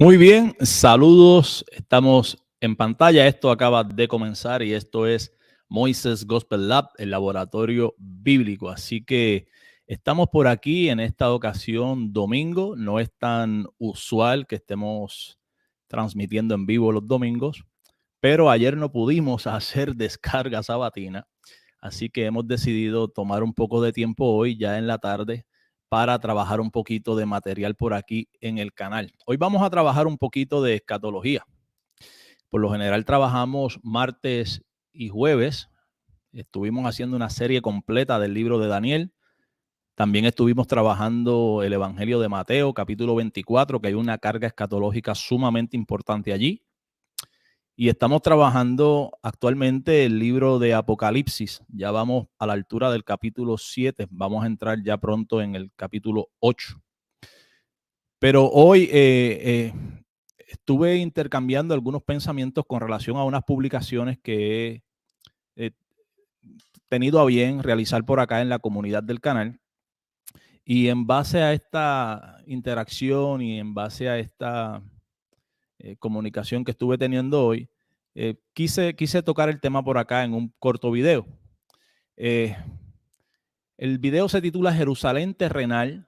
Muy bien, saludos. Estamos en pantalla. Esto acaba de comenzar y esto es Moises Gospel Lab, el laboratorio bíblico. Así que estamos por aquí en esta ocasión domingo. No es tan usual que estemos transmitiendo en vivo los domingos, pero ayer no pudimos hacer descarga sabatina. Así que hemos decidido tomar un poco de tiempo hoy, ya en la tarde, para trabajar un poquito de material por aquí en el canal. Hoy vamos a trabajar un poquito de escatología. Por lo general trabajamos martes y jueves. Estuvimos haciendo una serie completa del libro de Daniel. También estuvimos trabajando el Evangelio de Mateo, capítulo 24, que hay una carga escatológica sumamente importante allí. Y estamos trabajando actualmente el libro de Apocalipsis. Ya vamos a la altura del capítulo 7. Vamos a entrar ya pronto en el capítulo 8. Pero hoy estuve intercambiando algunos pensamientos con relación a unas publicaciones que he tenido a bien realizar por acá en la comunidad del canal. Y en base a esta interacción y en base a esta comunicación que estuve teniendo hoy, quise tocar el tema por acá en un corto video. El video se titula Jerusalén terrenal,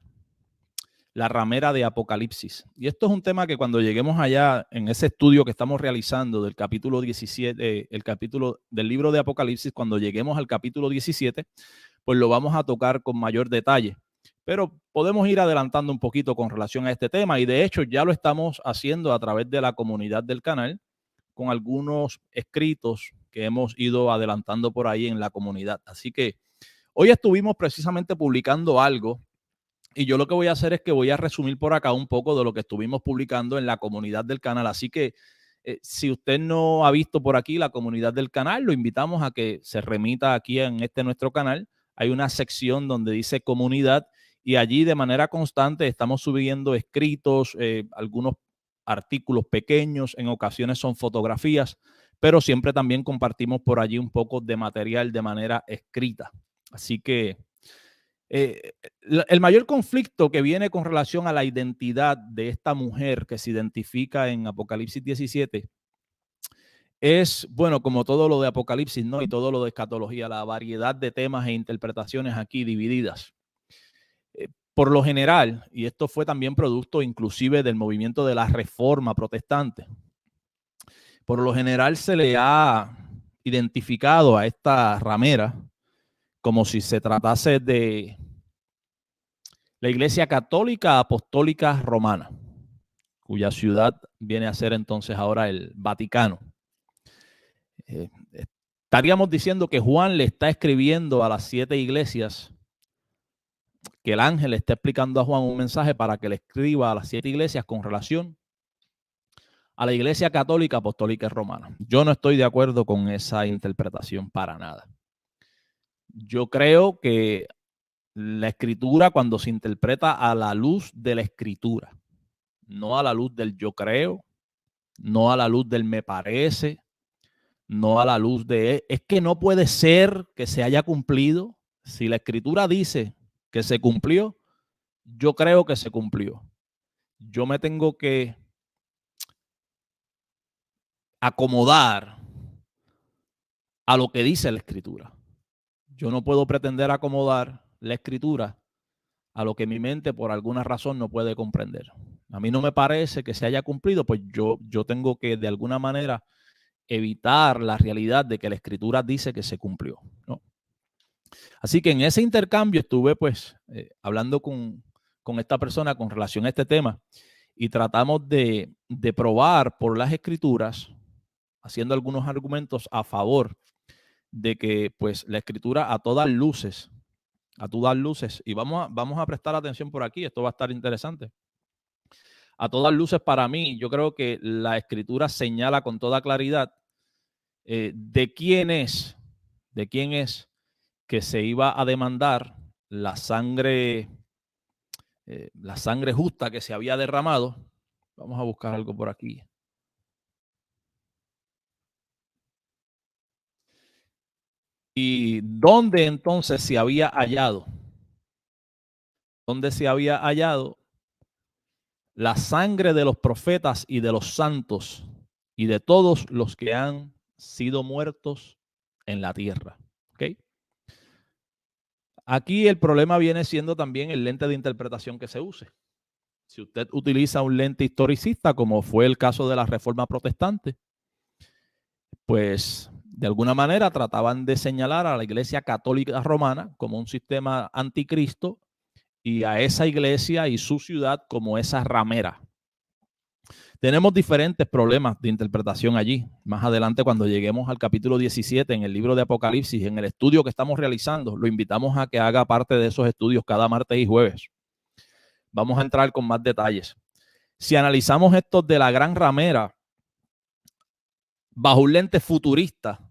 la ramera de Apocalipsis. Y esto es un tema que cuando lleguemos allá en ese estudio que estamos realizando del capítulo 17, el capítulo del libro de Apocalipsis, cuando lleguemos al capítulo 17, pues lo vamos a tocar con mayor detalle. Pero podemos ir adelantando un poquito con relación a este tema y de hecho ya lo estamos haciendo a través de la comunidad del canal con algunos escritos que hemos ido adelantando por ahí en la comunidad. Así que hoy estuvimos precisamente publicando algo y yo lo que voy a hacer es que voy a resumir por acá un poco de lo que estuvimos publicando en la comunidad del canal. Así que si usted no ha visto por aquí la comunidad del canal, lo invitamos a que se remita aquí en nuestro canal. Hay una sección donde dice comunidad y allí de manera constante estamos subiendo escritos, algunos artículos pequeños, en ocasiones son fotografías, pero siempre también compartimos por allí un poco de material de manera escrita. Así que el mayor conflicto que viene con relación a la identidad de esta mujer que se identifica en Apocalipsis 17 es, bueno, como todo lo de Apocalipsis, ¿no? Y todo lo de escatología, la variedad de temas e interpretaciones aquí divididas. Por lo general, y esto fue también producto inclusive del movimiento de la Reforma Protestante, por lo general se le ha identificado a esta ramera como si se tratase de la Iglesia Católica Apostólica Romana, cuya ciudad viene a ser entonces ahora el Vaticano. Estaríamos diciendo que Juan le está escribiendo a las 7 iglesias, que el ángel le está explicando a Juan un mensaje para que le escriba a las 7 iglesias con relación a la Iglesia Católica Apostólica Romana. Yo no estoy de acuerdo con esa interpretación para nada. Yo creo que la escritura, cuando se interpreta a la luz de la escritura, no a la luz del yo creo, no a la luz del me parece, no a la luz de es que no puede ser que se haya cumplido. Si la escritura dice que se cumplió, yo creo que se cumplió. Yo me tengo que acomodar a lo que dice la escritura. Yo no puedo pretender acomodar la escritura a lo que mi mente por alguna razón no puede comprender. A mí no me parece que se haya cumplido, pues yo tengo que de alguna manera evitar la realidad de que la escritura dice que se cumplió, ¿no? Así que en ese intercambio estuve pues hablando con esta persona con relación a este tema y tratamos de probar por las escrituras, haciendo algunos argumentos a favor de que pues la escritura a todas luces, y vamos a prestar atención por aquí, esto va a estar interesante. A todas luces, para mí, yo creo que la escritura señala con toda claridad de quién es que se iba a demandar la sangre justa que se había derramado. Vamos a buscar algo por aquí. ¿Y dónde entonces se había hallado? ¿Dónde se había hallado la sangre de los profetas y de los santos y de todos los que han sido muertos en la tierra. ¿Okay? Aquí el problema viene siendo también el lente de interpretación que se use. Si usted utiliza un lente historicista, como fue el caso de la Reforma Protestante, pues de alguna manera trataban de señalar a la Iglesia Católica Romana como un sistema anticristo y a esa iglesia y su ciudad como esa ramera. Tenemos diferentes problemas de interpretación allí. Más adelante, cuando lleguemos al capítulo 17 en el libro de Apocalipsis, en el estudio que estamos realizando, lo invitamos a que haga parte de esos estudios cada martes y jueves. Vamos a entrar con más detalles. Si analizamos esto de la gran ramera bajo un lente futurista,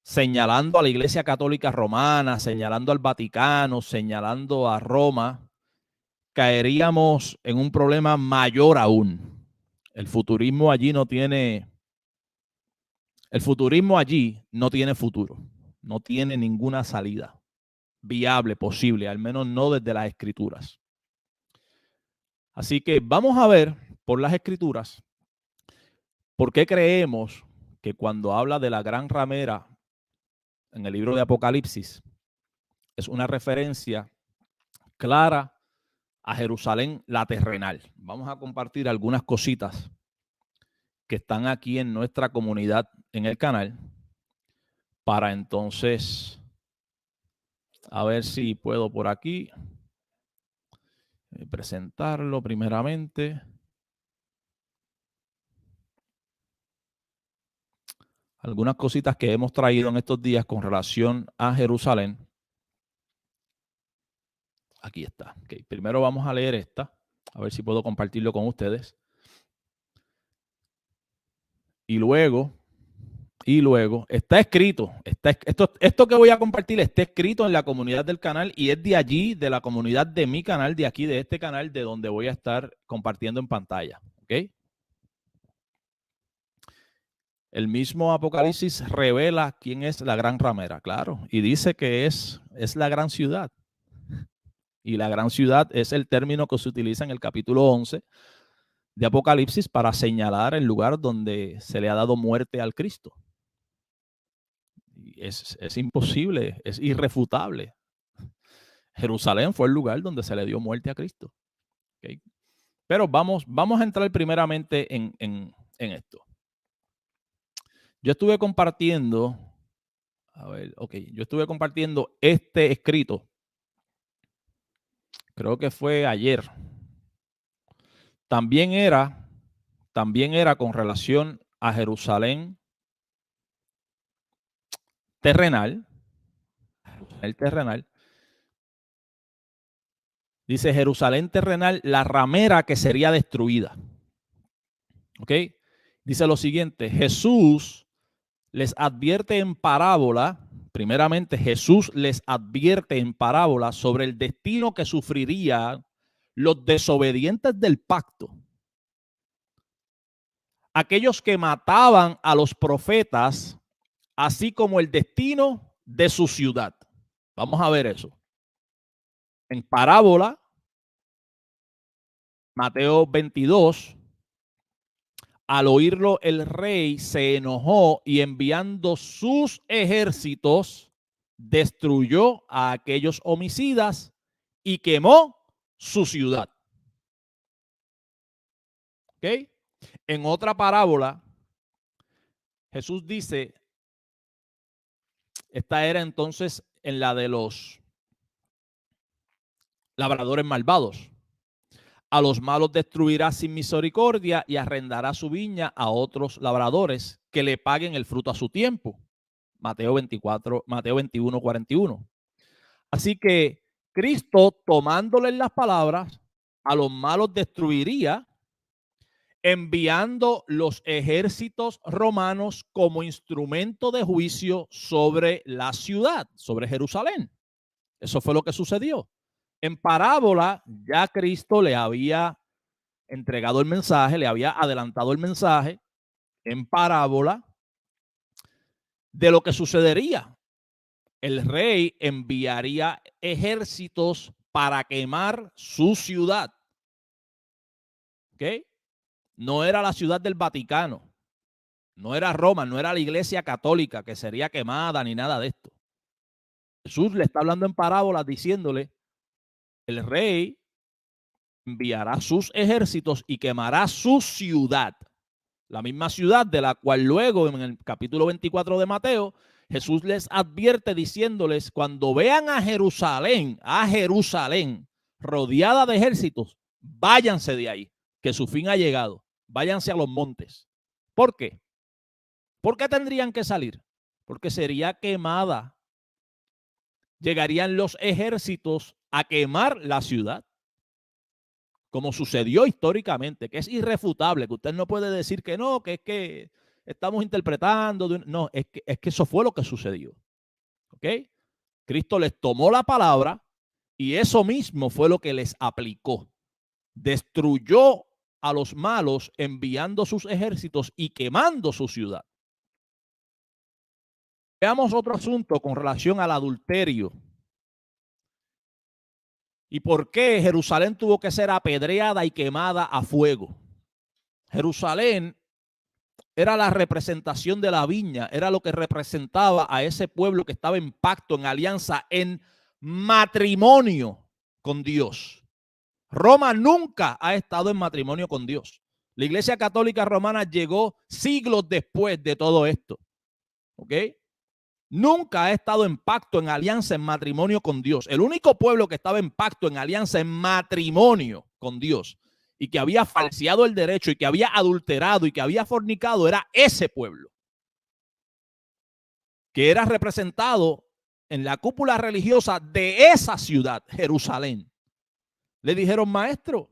señalando a la Iglesia Católica Romana, señalando al Vaticano, señalando a Roma, caeríamos en un problema mayor aún. El futurismo allí no tiene futuro, no tiene ninguna salida viable, posible, al menos no desde las Escrituras. Así que vamos a ver por las Escrituras por qué creemos que cuando habla de la gran ramera en el libro de Apocalipsis es una referencia clara a Jerusalén, la terrenal. Vamos a compartir algunas cositas que están aquí en nuestra comunidad en el canal para entonces a ver si puedo por aquí presentarlo primeramente. Algunas cositas que hemos traído en estos días con relación a Jerusalén. Aquí está. Okay. Primero vamos a leer esta, a ver si puedo compartirlo con ustedes. Y luego está escrito, esto que voy a compartir está escrito en la comunidad del canal y es de allí, de la comunidad de mi canal, de aquí, de este canal, de donde voy a estar compartiendo en pantalla. ¿Ok? El mismo Apocalipsis revela quién es la gran ramera, claro, y dice que es la gran ciudad. Y la gran ciudad es el término que se utiliza en el capítulo 11 de Apocalipsis para señalar el lugar donde se le ha dado muerte al Cristo. Es imposible, es irrefutable. Jerusalén fue el lugar donde se le dio muerte a Cristo. ¿Okay? Pero vamos a entrar primeramente en esto. Yo estuve compartiendo, yo estuve compartiendo este escrito, creo que fue ayer. También era con relación a Jerusalén terrenal. El terrenal. Dice Jerusalén terrenal, la ramera que sería destruida. ¿Ok? Dice lo siguiente, Jesús les advierte en parábola, primeramente Jesús les advierte en parábola sobre el destino que sufrirían los desobedientes del pacto. Aquellos que mataban a los profetas, así como el destino de su ciudad. Vamos a ver eso. En parábola, Mateo 22, al oírlo el rey se enojó y enviando sus ejércitos, destruyó a aquellos homicidas y quemó su ciudad. ¿Ok? En otra parábola, Jesús dice, esta era entonces en la de los labradores malvados. A los malos destruirá sin misericordia y arrendará su viña a otros labradores que le paguen el fruto a su tiempo. Mateo 21, 41. Así que Cristo, tomándoles las palabras, a los malos destruiría, enviando los ejércitos romanos como instrumento de juicio sobre la ciudad, sobre Jerusalén. Eso fue lo que sucedió. En parábola, ya Cristo le había entregado el mensaje, le había adelantado el mensaje en parábola de lo que sucedería. El rey enviaría ejércitos para quemar su ciudad. ¿Ok? No era la ciudad del Vaticano. No era Roma, no era la iglesia católica que sería quemada ni nada de esto. Jesús le está hablando en parábolas diciéndole, el rey enviará sus ejércitos y quemará su ciudad. La misma ciudad de la cual luego en el capítulo 24 de Mateo, Jesús les advierte diciéndoles, cuando vean a Jerusalén rodeada de ejércitos, váyanse de ahí, que su fin ha llegado. Váyanse a los montes. ¿Por qué? ¿Por qué tendrían que salir? Porque sería quemada. Llegarían los ejércitos a quemar la ciudad, como sucedió históricamente, que es irrefutable, que usted no puede decir que no, que es que estamos interpretando. No, es que eso fue lo que sucedió. ¿Ok? Cristo les tomó la palabra y eso mismo fue lo que les aplicó. Destruyó a los malos enviando sus ejércitos y quemando su ciudad. Veamos otro asunto con relación al adulterio. ¿Y por qué Jerusalén tuvo que ser apedreada y quemada a fuego? Jerusalén era la representación de la viña, era lo que representaba a ese pueblo que estaba en pacto, en alianza, en matrimonio con Dios. Roma nunca ha estado en matrimonio con Dios. La Iglesia Católica Romana llegó siglos después de todo esto. ¿Ok? Nunca ha estado en pacto, en alianza, en matrimonio con Dios. El único pueblo que estaba en pacto, en alianza, en matrimonio con Dios y que había falseado el derecho y que había adulterado y que había fornicado era ese pueblo, que era representado en la cúpula religiosa de esa ciudad, Jerusalén. Le dijeron, maestro,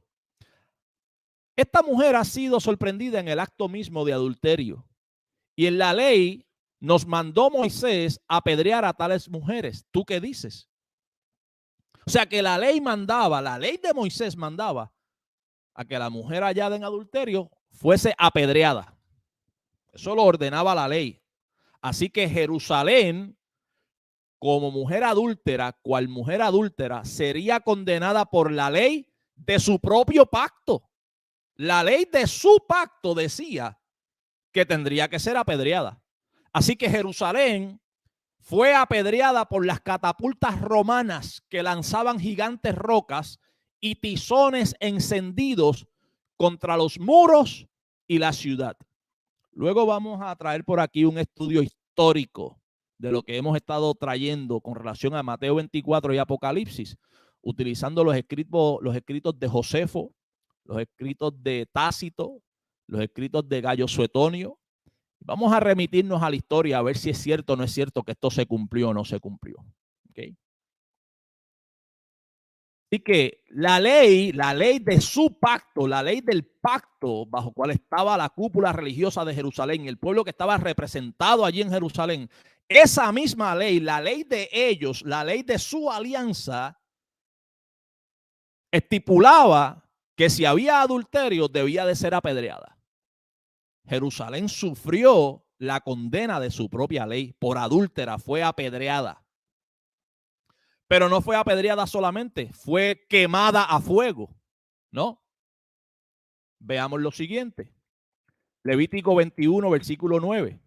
esta mujer ha sido sorprendida en el acto mismo de adulterio y en la ley nos mandó Moisés a apedrear a tales mujeres. ¿Tú qué dices? O sea que la ley mandaba, la ley de Moisés mandaba a que la mujer hallada en adulterio fuese apedreada. Eso lo ordenaba la ley. Así que Jerusalén, como mujer adúltera, cual mujer adúltera, sería condenada por la ley de su propio pacto. La ley de su pacto decía que tendría que ser apedreada. Así que Jerusalén fue apedreada por las catapultas romanas que lanzaban gigantes rocas y tizones encendidos contra los muros y la ciudad. Luego vamos a traer por aquí un estudio histórico de lo que hemos estado trayendo con relación a Mateo 24 y Apocalipsis, utilizando los escritos de Josefo, los escritos de Tácito, los escritos de Gayo Suetonio. Vamos a remitirnos a la historia a ver si es cierto o no es cierto que esto se cumplió o no se cumplió. ¿Okay? Así que la ley de su pacto, la ley del pacto bajo cual estaba la cúpula religiosa de Jerusalén, el pueblo que estaba representado allí en Jerusalén, esa misma ley, la ley de ellos, la ley de su alianza, estipulaba que si había adulterio debía de ser apedreada. Jerusalén sufrió la condena de su propia ley por adúltera, fue apedreada. Pero no fue apedreada solamente, fue quemada a fuego, ¿no? Veamos lo siguiente. Levítico 21, versículo 9.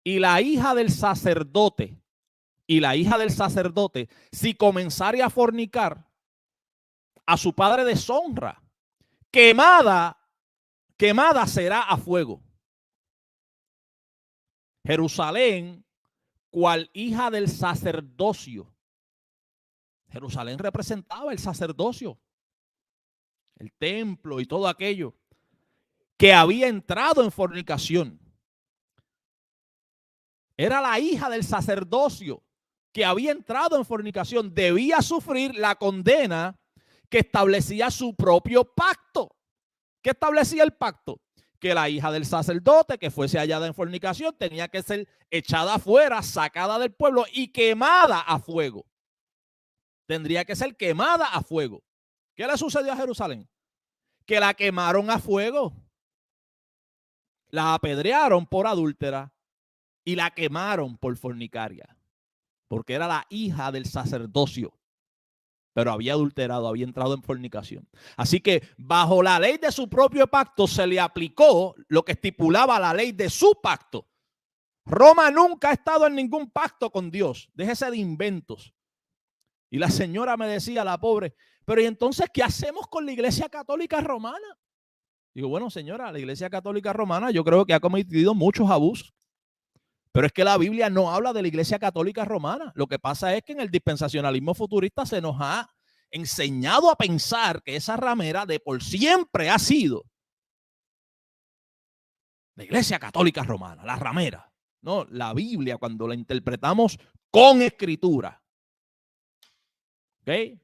Y la hija del sacerdote, si comenzare a fornicar, a su padre deshonra, quemada será a fuego. Jerusalén, cual hija del sacerdocio. Jerusalén representaba el sacerdocio, el templo y todo aquello que había entrado en fornicación. Era la hija del sacerdocio que había entrado en fornicación. Debía sufrir la condena que establecía su propio pacto. ¿Qué establecía el pacto? Que la hija del sacerdote que fuese hallada en fornicación tenía que ser echada afuera, sacada del pueblo y quemada a fuego. Tendría que ser quemada a fuego. ¿Qué le sucedió a Jerusalén? Que la quemaron a fuego. La apedrearon por adúltera y la quemaron por fornicaria, porque era la hija del sacerdocio. pero había adulterado, había entrado en fornicación. Así que bajo la ley de su propio pacto se le aplicó lo que estipulaba la ley de su pacto. Roma nunca ha estado en ningún pacto con Dios. Déjese de inventos. Y la señora me decía, la pobre, pero ¿y entonces qué hacemos con la Iglesia Católica Romana? Digo, bueno, señora, la Iglesia Católica Romana yo creo que ha cometido muchos abusos. Pero es que la Biblia no habla de la Iglesia Católica Romana. Lo que pasa es que en el dispensacionalismo futurista se nos ha enseñado a pensar que esa ramera de por siempre ha sido la Iglesia Católica Romana, la ramera. No, la Biblia cuando la interpretamos con escritura, ¿ok?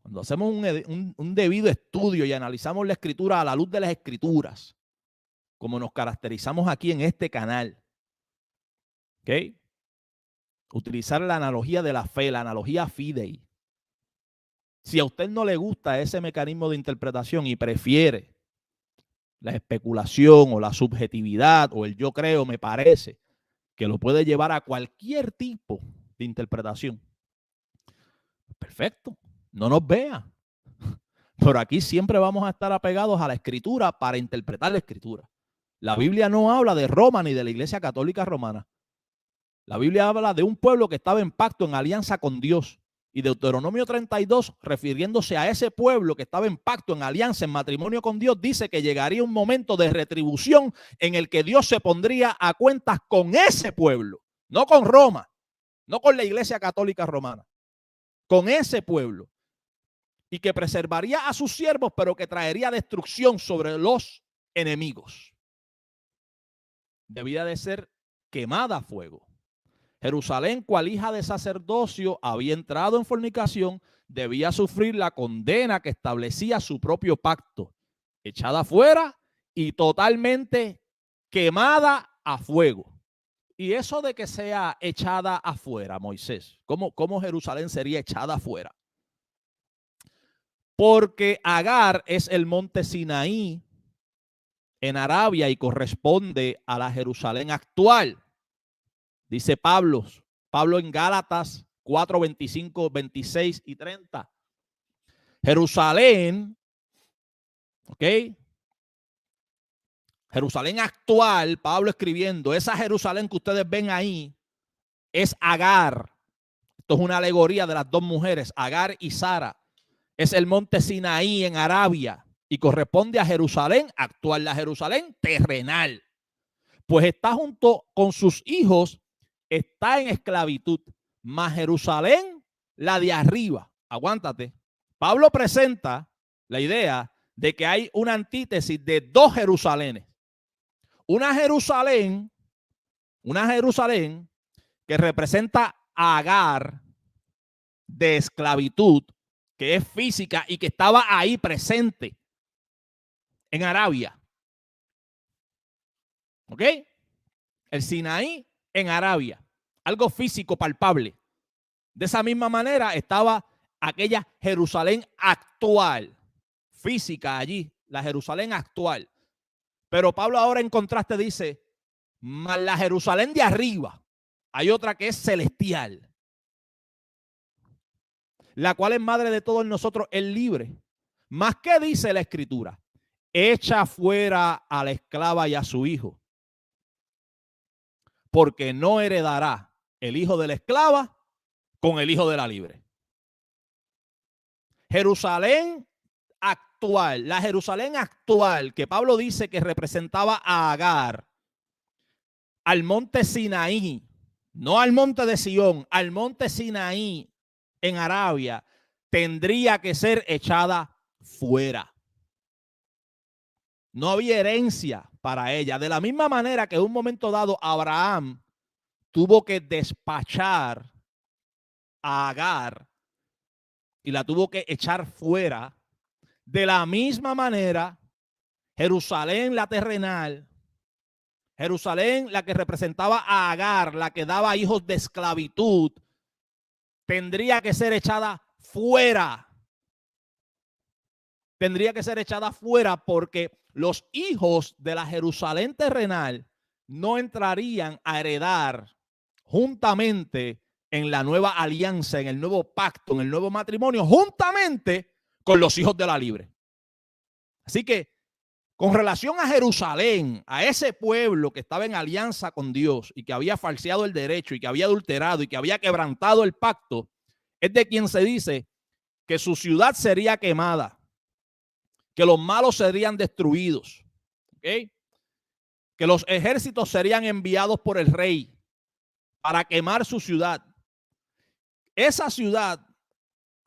Cuando hacemos un debido estudio y analizamos la escritura a la luz de las escrituras, como nos caracterizamos aquí en este canal, ¿ok? Utilizar la analogía de la fe, la analogía fidei. Si a usted no le gusta ese mecanismo de interpretación y prefiere la especulación o la subjetividad o el yo creo, me parece, que lo puede llevar a cualquier tipo de interpretación. Perfecto, no nos vea. Pero aquí siempre vamos a estar apegados a la escritura para interpretar la escritura. La Biblia no habla de Roma ni de la Iglesia Católica Romana. La Biblia habla de un pueblo que estaba en pacto, en alianza con Dios. Y Deuteronomio 32, refiriéndose a ese pueblo que estaba en pacto, en alianza, en matrimonio con Dios, dice que llegaría un momento de retribución en el que Dios se pondría a cuentas con ese pueblo, no con Roma, no con la Iglesia Católica Romana, con ese pueblo. Y que preservaría a sus siervos, pero que traería destrucción sobre los enemigos. Debía de ser quemada a fuego. Jerusalén, cual hija de sacerdocio, había entrado en fornicación, debía sufrir la condena que establecía su propio pacto, echada afuera y totalmente quemada a fuego. Y eso de que sea echada afuera, Moisés, ¿cómo Jerusalén sería echada afuera? Porque Agar es el monte Sinaí en Arabia y corresponde a la Jerusalén actual. Dice Pablo en Gálatas 4, 25, 26 y 30. Jerusalén, ¿ok? Jerusalén actual, Pablo escribiendo, esa Jerusalén que ustedes ven ahí es Agar. Esto es una alegoría de las dos mujeres, Agar y Sara. Es el monte Sinaí en Arabia y corresponde a Jerusalén actual, la Jerusalén terrenal. Pues está junto con sus hijos, está en esclavitud, mas Jerusalén, la de arriba. Aguántate. Pablo presenta la idea de que hay una antítesis de dos Jerusalenes. Una Jerusalén que representa a Agar de esclavitud, que es física y que estaba ahí presente en Arabia. ¿Ok? El Sinaí en Arabia. Algo físico palpable. De esa misma manera estaba aquella Jerusalén actual. Física allí. La Jerusalén actual. Pero Pablo ahora en contraste dice, más la Jerusalén de arriba. Hay otra que es celestial. La cual es madre de todos nosotros, es libre. Más que dice la escritura, echa fuera a la esclava y a su hijo, porque no heredará el hijo de la esclava con el hijo de la libre. Jerusalén actual, la Jerusalén actual que Pablo dice que representaba a Agar, al monte Sinaí, no al monte de Sión, al monte Sinaí en Arabia, tendría que ser echada fuera. No había herencia para ella. De la misma manera que en un momento dado Abraham tuvo que despachar a Agar y la tuvo que echar fuera, de la misma manera Jerusalén la terrenal, Jerusalén la que representaba a Agar, la que daba hijos de esclavitud, tendría que ser echada fuera. Tendría que ser echada fuera porque los hijos de la Jerusalén terrenal no entrarían a heredar juntamente en la nueva alianza, en el nuevo pacto, en el nuevo matrimonio, juntamente con los hijos de la libre. Así que con relación a Jerusalén, a ese pueblo que estaba en alianza con Dios y que había falseado el derecho y que había adulterado y que había quebrantado el pacto, es de quien se dice que su ciudad sería quemada, que los malos serían destruidos, ¿okay? Que los ejércitos serían enviados por el rey para quemar su ciudad. Esa ciudad,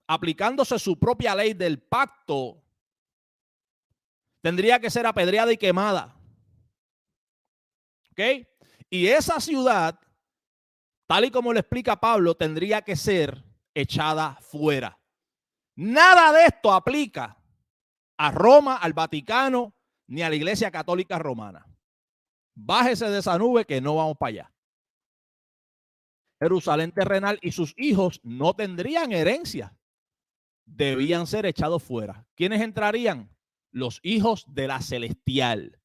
aplicándose su propia ley del pacto, tendría que ser apedreada y quemada. ¿Ok? Y esa ciudad, tal y como le explica Pablo, tendría que ser echada fuera. Nada de esto aplica a Roma, al Vaticano, ni a la Iglesia Católica Romana. Bájese de esa nube que no vamos para allá. Jerusalén terrenal y sus hijos no tendrían herencia. Debían ser echados fuera. ¿Quiénes entrarían? Los hijos de la celestial.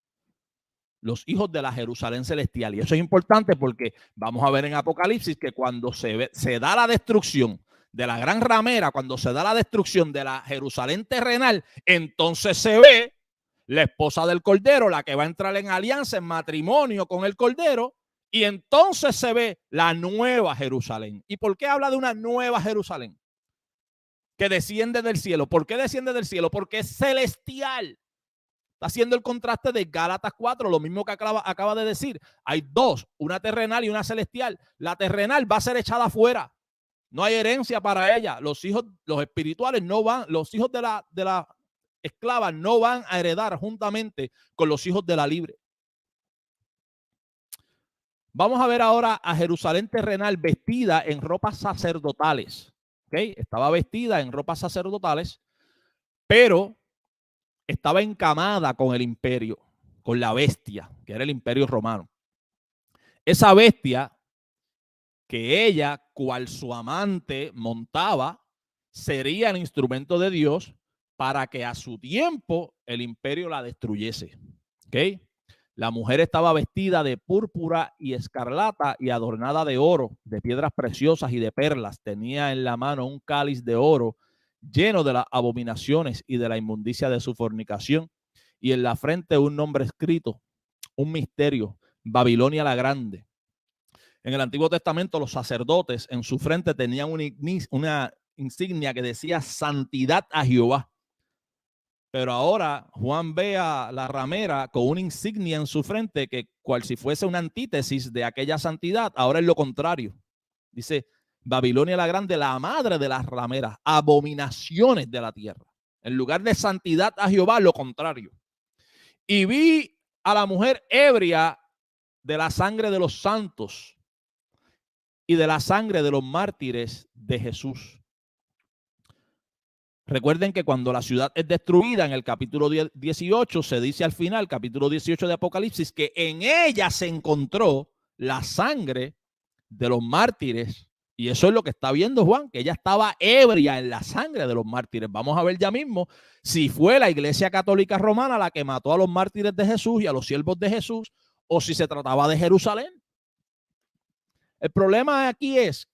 Los hijos de la Jerusalén celestial. Y eso es importante porque vamos a ver en Apocalipsis que cuando se da la destrucción de la gran ramera, cuando se da la destrucción de la Jerusalén terrenal, entonces se ve la esposa del Cordero, la que va a entrar en alianza, en matrimonio con el Cordero, y entonces se ve la nueva Jerusalén. ¿Y por qué habla de una nueva Jerusalén? Que desciende del cielo. ¿Por qué desciende del cielo? Porque es celestial. Está haciendo el contraste de Gálatas 4, lo mismo que acaba de decir. Hay dos, una terrenal y una celestial. La terrenal va a ser echada afuera. No hay herencia para ella. Los hijos, los espirituales no van, los hijos de la esclava no van a heredar juntamente con los hijos de la libre. Vamos a ver ahora a Jerusalén terrenal vestida en ropas sacerdotales. ¿Okay? Estaba vestida en ropas sacerdotales, pero estaba encamada con el imperio, con la bestia, que era el imperio romano. Esa bestia que ella, cual su amante, montaba, sería el instrumento de Dios para que a su tiempo el imperio la destruyese. ¿Okay? La mujer estaba vestida de púrpura y escarlata y adornada de oro, de piedras preciosas y de perlas. Tenía en la mano un cáliz de oro lleno de las abominaciones y de la inmundicia de su fornicación, y en la frente un nombre escrito, un misterio, Babilonia la Grande. En el Antiguo Testamento los sacerdotes en su frente tenían una insignia que decía santidad a Jehová. Pero ahora Juan ve a la ramera con una insignia en su frente que cual si fuese una antítesis de aquella santidad, ahora es lo contrario. Dice Babilonia la Grande, la madre de las rameras, abominaciones de la tierra. En lugar de santidad a Jehová, lo contrario. Y vi a la mujer ebria de la sangre de los santos y de la sangre de los mártires de Jesús. Recuerden que cuando la ciudad es destruida en el capítulo 18, se dice al final, capítulo 18 de Apocalipsis, que en ella se encontró la sangre de los mártires. Y eso es lo que está viendo Juan, que ella estaba ebria en la sangre de los mártires. Vamos a ver ya mismo si fue la Iglesia Católica Romana la que mató a los mártires de Jesús y a los siervos de Jesús, o si se trataba de Jerusalén. El problema aquí es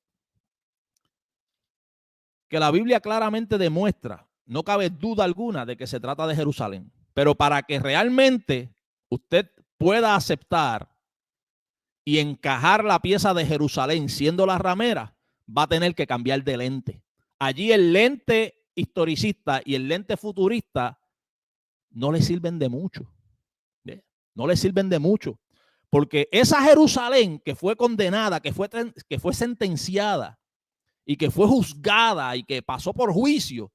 que la Biblia claramente demuestra, no cabe duda alguna de que se trata de Jerusalén. Pero para que realmente usted pueda aceptar y encajar la pieza de Jerusalén siendo la ramera, va a tener que cambiar de lente. Allí el lente historicista y el lente futurista no le sirven de mucho. ¿Ve? No le sirven de mucho. Porque esa Jerusalén que fue condenada, que fue sentenciada y que fue juzgada y que pasó por juicio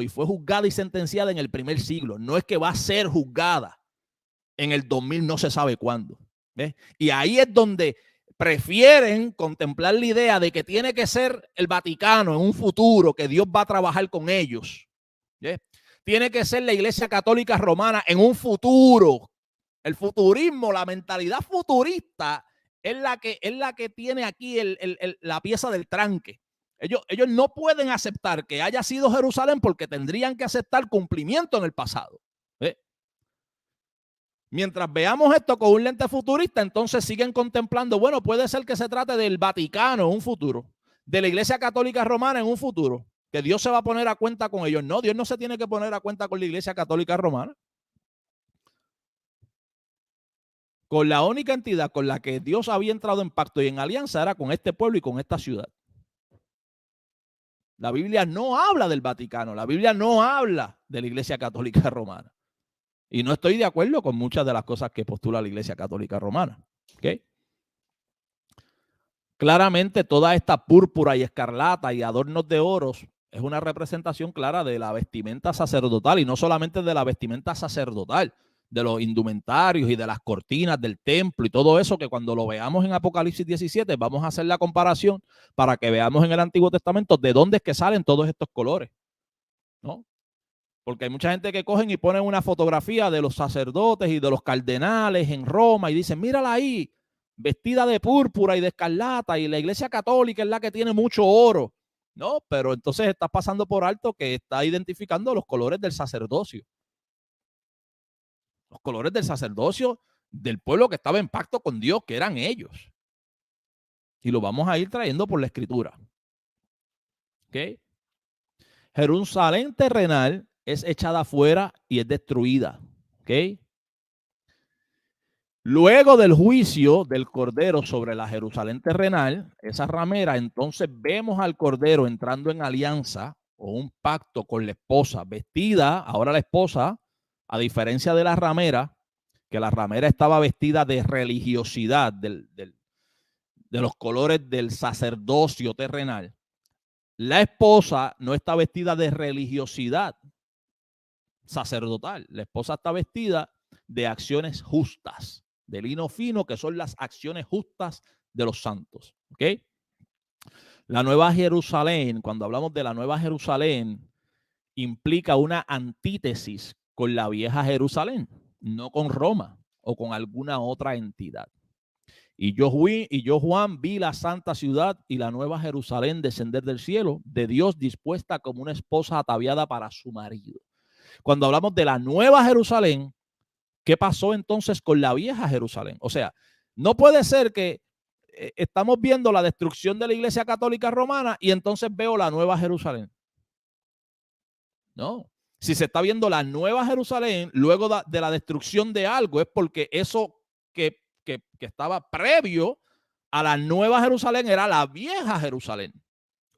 y fue juzgada y sentenciada en el primer siglo. No es que va a ser juzgada en el 2000, no se sabe cuándo. ¿Ves? Y ahí es donde prefieren contemplar la idea de que tiene que ser el Vaticano en un futuro, que Dios va a trabajar con ellos. ¿Ves? Tiene que ser la Iglesia Católica Romana en un futuro. El futurismo, la mentalidad futurista es la que tiene aquí la pieza del tranque. Ellos no pueden aceptar que haya sido Jerusalén porque tendrían que aceptar cumplimiento en el pasado. ¿Ves? Mientras veamos esto con un lente futurista, entonces siguen contemplando, bueno, puede ser que se trate del Vaticano en un futuro, de la Iglesia Católica Romana en un futuro, que Dios se va a poner a cuenta con ellos. No, Dios no se tiene que poner a cuenta con la Iglesia Católica Romana. Con la única entidad con la que Dios había entrado en pacto y en alianza era con este pueblo y con esta ciudad. La Biblia no habla del Vaticano, la Biblia no habla de la Iglesia Católica Romana. Y no estoy de acuerdo con muchas de las cosas que postula la Iglesia Católica Romana. ¿Okay? Claramente toda esta púrpura y escarlata y adornos de oros es una representación clara de la vestimenta sacerdotal, y no solamente de la vestimenta sacerdotal, de los indumentarios y de las cortinas del templo y todo eso, que cuando lo veamos en Apocalipsis 17 vamos a hacer la comparación para que veamos en el Antiguo Testamento de dónde es que salen todos estos colores, ¿no? Porque hay mucha gente que cogen y ponen una fotografía de los sacerdotes y de los cardenales en Roma y dicen, mírala ahí, vestida de púrpura y de escarlata, y la Iglesia Católica es la que tiene mucho oro. No, pero entonces estás pasando por alto que está identificando los colores del sacerdocio. Los colores del sacerdocio del pueblo que estaba en pacto con Dios, que eran ellos. Y lo vamos a ir trayendo por la escritura. ¿Ok? Jerusalén terrenal es echada afuera y es destruida. ¿Ok? Luego del juicio del Cordero sobre la Jerusalén terrenal, esa ramera, entonces vemos al Cordero entrando en alianza o un pacto con la esposa, vestida, ahora la esposa, a diferencia de la ramera, que la ramera estaba vestida de religiosidad, de los colores del sacerdocio terrenal. La esposa no está vestida de religiosidad sacerdotal, la esposa está vestida de acciones justas, de lino fino, que son las acciones justas de los santos. ¿Ok? La Nueva Jerusalén, cuando hablamos de la Nueva Jerusalén, implica una antítesis con la vieja Jerusalén, no con Roma o con alguna otra entidad. Y yo, Juan, vi la santa ciudad y la nueva Jerusalén descender del cielo, de Dios, dispuesta como una esposa ataviada para su marido. Cuando hablamos de la nueva Jerusalén, ¿qué pasó entonces con la vieja Jerusalén? O sea, no puede ser que estamos viendo la destrucción de la Iglesia Católica Romana y entonces veo la nueva Jerusalén. No. Si se está viendo la nueva Jerusalén luego de la destrucción de algo, es porque eso que estaba previo a la nueva Jerusalén era la vieja Jerusalén.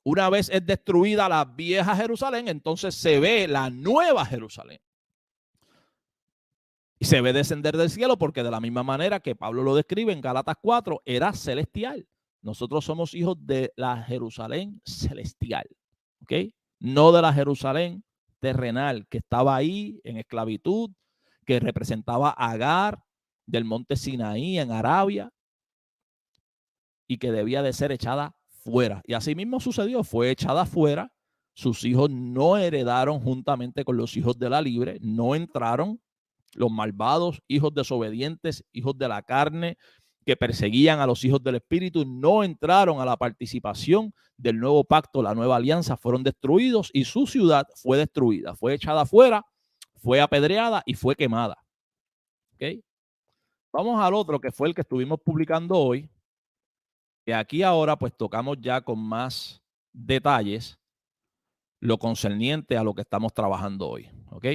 Una vez es destruida la vieja Jerusalén, entonces se ve la nueva Jerusalén. Y se ve descender del cielo porque de la misma manera que Pablo lo describe en Gálatas 4, era celestial. Nosotros somos hijos de la Jerusalén celestial, ¿ok? No de la Jerusalén terrenal que estaba ahí en esclavitud, que representaba a Agar del monte Sinaí en Arabia y que debía de ser echada fuera. Y así mismo sucedió, fue echada fuera. Sus hijos no heredaron juntamente con los hijos de la libre, no entraron. Los malvados, hijos desobedientes, hijos de la carne, que perseguían a los hijos del Espíritu, no entraron a la participación del nuevo pacto, la nueva alianza, fueron destruidos y su ciudad fue destruida, fue echada afuera, fue apedreada y fue quemada. ¿Okay? Vamos al otro, que fue el que estuvimos publicando hoy, que aquí ahora pues tocamos ya con más detalles lo concerniente a lo que estamos trabajando hoy. ¿Ok?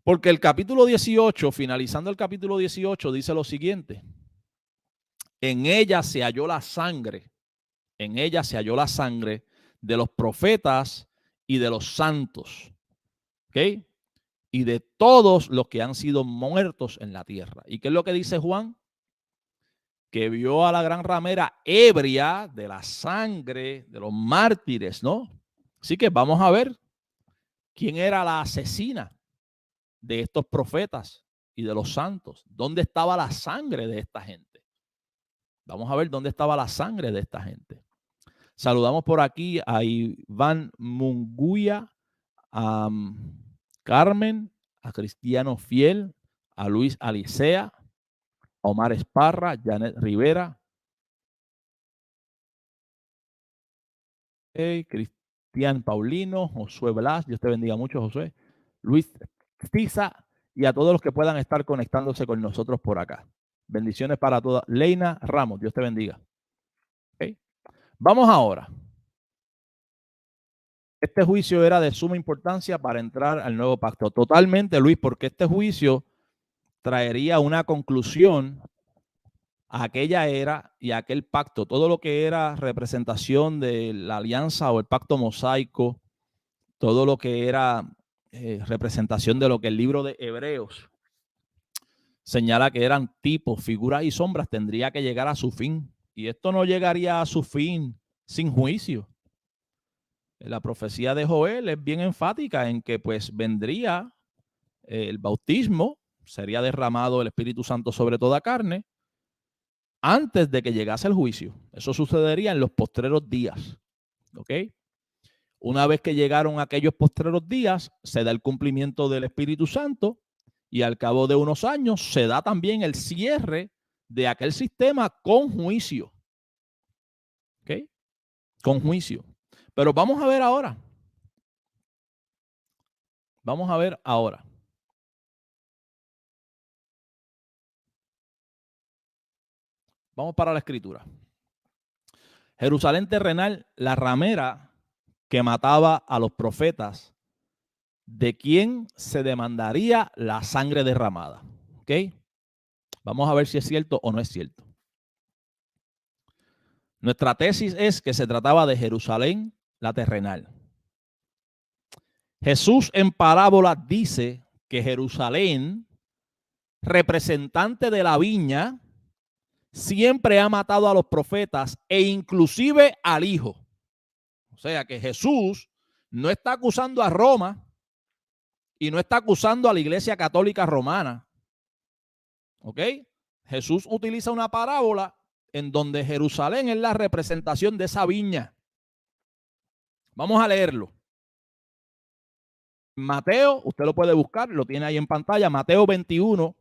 Porque el capítulo 18, finalizando el capítulo 18, dice lo siguiente. En ella se halló la sangre, en ella se halló la sangre de los profetas y de los santos, ¿ok? Y de todos los que han sido muertos en la tierra. ¿Y qué es lo que dice Juan? Que vio a la gran ramera ebria de la sangre de los mártires, ¿no? Así que vamos a ver quién era la asesina de estos profetas y de los santos. ¿Dónde estaba la sangre de esta gente? Vamos a ver dónde estaba la sangre de esta gente. Saludamos por aquí a Iván Munguia, a Carmen, a Cristiano Fiel, a Luis Alicea, a Omar Esparra, Janet Rivera, Cristian Paulino, Josué Blas, Dios te bendiga mucho, Josué, Luis Tiza y a todos los que puedan estar conectándose con nosotros por acá. Bendiciones para todas. Leina Ramos, Dios te bendiga. ¿Okay? Vamos ahora. Este juicio era de suma importancia para entrar al nuevo pacto. Totalmente, Luis, porque este juicio traería una conclusión a aquella era y a aquel pacto. Todo lo que era representación de la alianza o el pacto mosaico, todo lo que era representación de lo que el libro de Hebreos señala que eran tipos, figuras y sombras, tendría que llegar a su fin. Y esto no llegaría a su fin sin juicio. La profecía de Joel es bien enfática en que pues vendría el bautismo, sería derramado el Espíritu Santo sobre toda carne antes de que llegase el juicio. Eso sucedería en los postreros días. ¿Ok? Una vez que llegaron aquellos postreros días, se da el cumplimiento del Espíritu Santo y al cabo de unos años se da también el cierre de aquel sistema con juicio. ¿Ok? Con juicio. Pero vamos a ver ahora. Vamos a ver ahora. Vamos para la escritura. Jerusalén terrenal, la ramera que mataba a los profetas, de quien se demandaría la sangre derramada. ¿Ok? Vamos a ver si es cierto o no es cierto. Nuestra tesis es que se trataba de Jerusalén, la terrenal. Jesús en parábola dice que Jerusalén, representante de la viña, siempre ha matado a los profetas e inclusive al Hijo. O sea que Jesús no está acusando a Roma y no está acusando a la Iglesia Católica Romana. ¿Ok? Jesús utiliza una parábola en donde Jerusalén es la representación de esa viña. Vamos a leerlo. Mateo, usted lo puede buscar, lo tiene ahí en pantalla, Mateo 21,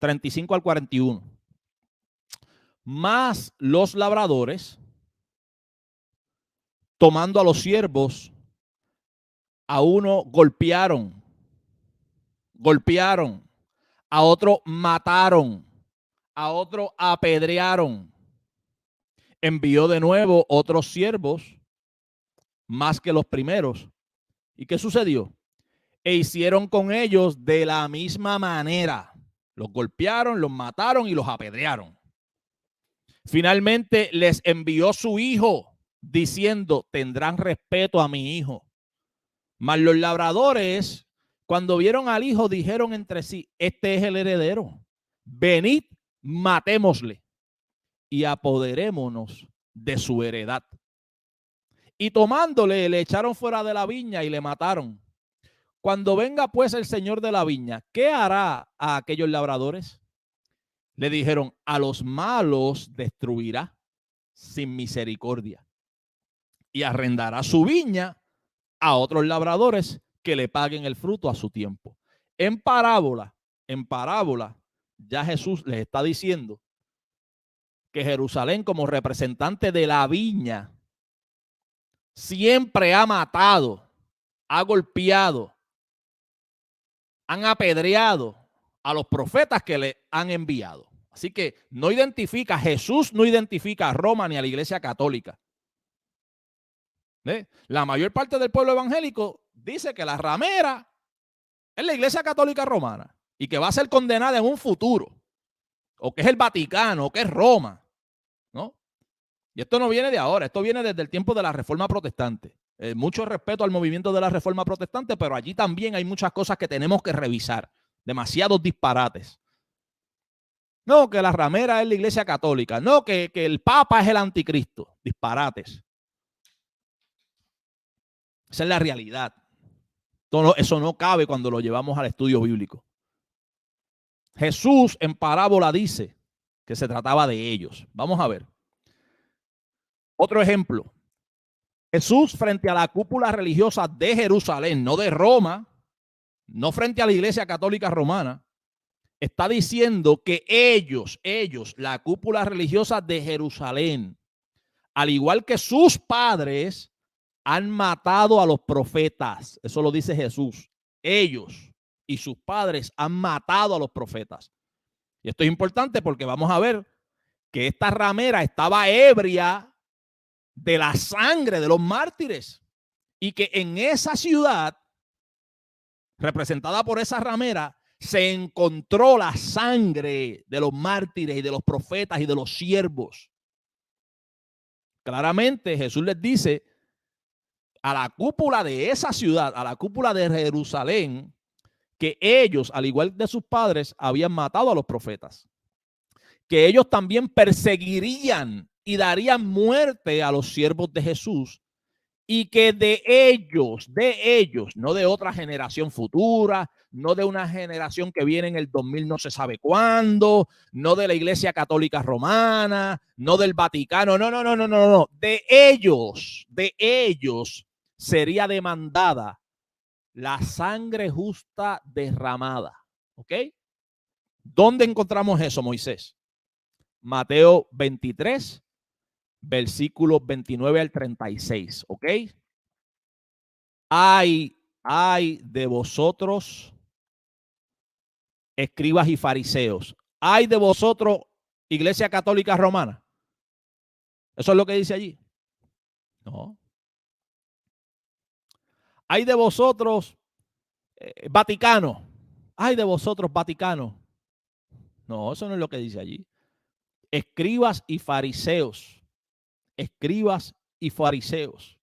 35 al 41. Más los labradores, tomando a los siervos, a uno golpearon, a otro mataron, a otro apedrearon. Envió de nuevo otros siervos, más que los primeros. ¿Y qué sucedió? E hicieron con ellos de la misma manera. Los golpearon, los mataron y los apedrearon. Finalmente les envió su hijo, diciendo, tendrán respeto a mi hijo. Mas los labradores, cuando vieron al hijo, dijeron entre sí, este es el heredero. Venid, matémosle y apoderémonos de su heredad. Y tomándole, le echaron fuera de la viña y le mataron. Cuando venga pues el señor de la viña, ¿qué hará a aquellos labradores? Le dijeron, a los malos destruirá sin misericordia y arrendará su viña a otros labradores que le paguen el fruto a su tiempo. En parábola, ya Jesús les está diciendo que Jerusalén, como representante de la viña, siempre ha matado, ha golpeado, han apedreado a los profetas que le han enviado. Así que no identifica, Jesús no identifica a Roma ni a la Iglesia Católica. La mayor parte del pueblo evangélico dice que la ramera es la Iglesia Católica Romana y que va a ser condenada en un futuro, o que es el Vaticano, o que es Roma, ¿no? Y esto no viene de ahora, esto viene desde el tiempo de la Reforma Protestante. Mucho respeto al movimiento de la Reforma Protestante, pero allí también hay muchas cosas que tenemos que revisar, demasiados disparates. No, que la ramera es la Iglesia Católica, no, que el Papa es el anticristo, disparates. Esa es la realidad. Eso no cabe cuando lo llevamos al estudio bíblico. Jesús en parábola dice que se trataba de ellos. Vamos a ver. Otro ejemplo. Jesús frente a la cúpula religiosa de Jerusalén, no de Roma, no frente a la Iglesia Católica Romana, está diciendo que ellos, la cúpula religiosa de Jerusalén, al igual que sus padres, han matado a los profetas. Eso lo dice Jesús. Ellos, y sus padres han matado a los profetas. Y esto es importante porque vamos a ver que esta ramera estaba ebria de la sangre de los mártires y que en esa ciudad, representada por esa ramera, se encontró la sangre de los mártires y de los profetas y de los siervos. Claramente Jesús les dice a la cúpula de esa ciudad, a la cúpula de Jerusalén, que ellos, al igual de sus padres, habían matado a los profetas, que ellos también perseguirían y darían muerte a los siervos de Jesús, y que de ellos, no de otra generación futura, no de una generación que viene en el 2000 no se sabe cuándo, no de la Iglesia Católica Romana, no del Vaticano, no, de ellos sería demandada la sangre justa derramada. ¿Ok? ¿Dónde encontramos eso, Moisés? Mateo 23, versículos 29 al 36. ¿Ok? Ay de vosotros, escribas y fariseos. Ay de vosotros, Iglesia Católica Romana. ¿Eso es lo que dice allí? No. Ay de vosotros, Vaticano. Ay de vosotros, Vaticano. No, eso no es lo que dice allí. Escribas y fariseos. Escribas y fariseos.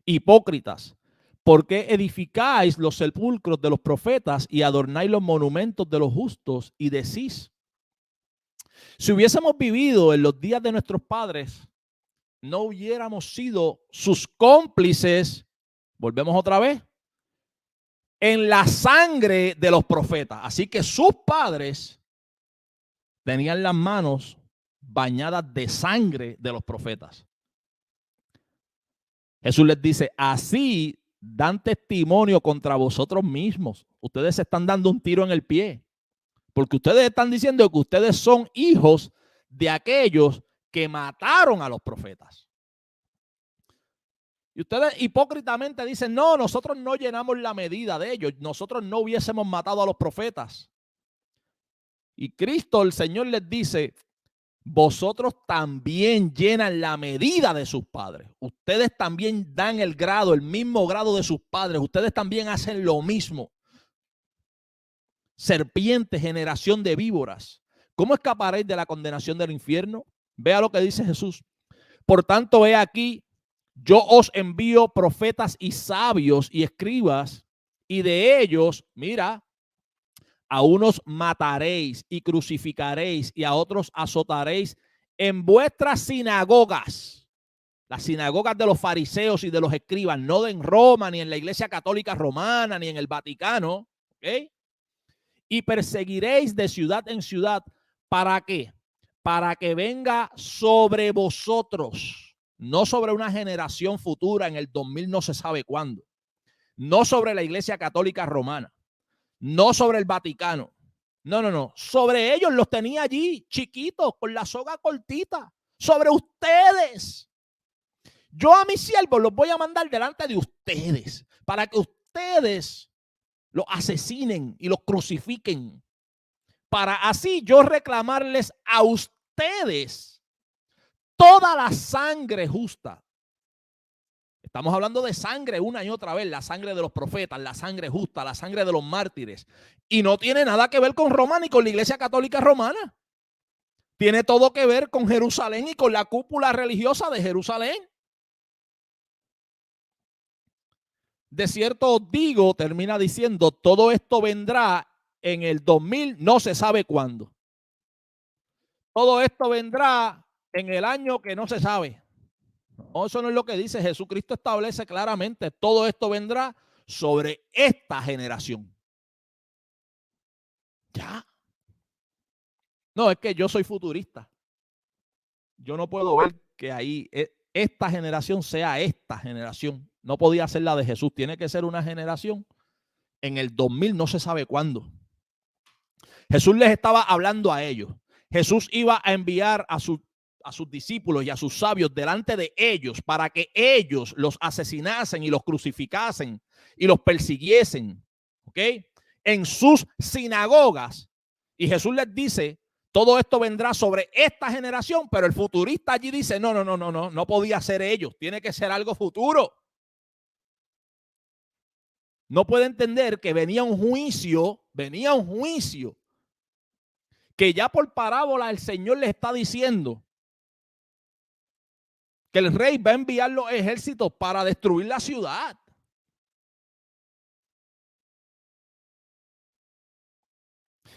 Hipócritas. ¿Por qué edificáis los sepulcros de los profetas y adornáis los monumentos de los justos y decís? Si hubiésemos vivido en los días de nuestros padres, no hubiéramos sido sus cómplices, volvemos otra vez, en la sangre de los profetas. Así que sus padres tenían las manos bañadas de sangre de los profetas. Jesús les dice, así dan testimonio contra vosotros mismos. Ustedes se están dando un tiro en el pie, porque ustedes están diciendo que ustedes son hijos de aquellos que mataron a los profetas. Y ustedes hipócritamente dicen, no, nosotros no llenamos la medida de ellos. Nosotros no hubiésemos matado a los profetas. Y Cristo, el Señor, les dice, vosotros también llenan la medida de sus padres. Ustedes también dan el grado, el mismo grado de sus padres. Ustedes también hacen lo mismo. Serpiente, generación de víboras. ¿Cómo escaparéis de la condenación del infierno? Vea lo que dice Jesús. Por tanto, he aquí, yo os envío profetas y sabios y escribas, y de ellos, mira, a unos mataréis y crucificaréis y a otros azotaréis en vuestras sinagogas. Las sinagogas de los fariseos y de los escribas, no en Roma, ni en la Iglesia Católica Romana, ni en el Vaticano. ¿Ok? Y perseguiréis de ciudad en ciudad. ¿Para qué? Para que venga sobre vosotros, no sobre una generación futura en el 2000 no se sabe cuándo, no sobre la Iglesia Católica Romana, no sobre el Vaticano, no, sobre ellos los tenía allí, chiquitos, con la soga cortita, sobre ustedes. Yo a mis siervos los voy a mandar delante de ustedes, para que ustedes los asesinen y los crucifiquen, para así yo reclamarles a ustedes toda la sangre justa. Estamos hablando de sangre una y otra vez, la sangre de los profetas, la sangre justa, la sangre de los mártires. Y no tiene nada que ver con Roma ni con la Iglesia Católica Romana. Tiene todo que ver con Jerusalén y con la cúpula religiosa de Jerusalén. De cierto os digo, termina diciendo, todo esto vendrá en el 2000, no se sabe cuándo. Todo esto vendrá en el año que no se sabe. No, eso no es lo que dice. Jesucristo establece claramente, todo esto vendrá sobre esta generación. Ya. No, es que yo soy futurista. Yo no puedo ver que ahí esta generación sea esta generación. No podía ser la de Jesús. Tiene que ser una generación en el 2000, no se sabe cuándo. Jesús les estaba hablando a ellos. Jesús iba a enviar a sus discípulos y a sus sabios delante de ellos para que ellos los asesinasen y los crucificasen y los persiguiesen. ¿Ok? ¿ok? En sus sinagogas. Y Jesús les dice, todo esto vendrá sobre esta generación, pero el futurista allí dice, no podía ser ellos, tiene que ser algo futuro. No puede entender que venía un juicio, que ya por parábola el Señor le está diciendo que el rey va a enviar los ejércitos para destruir la ciudad.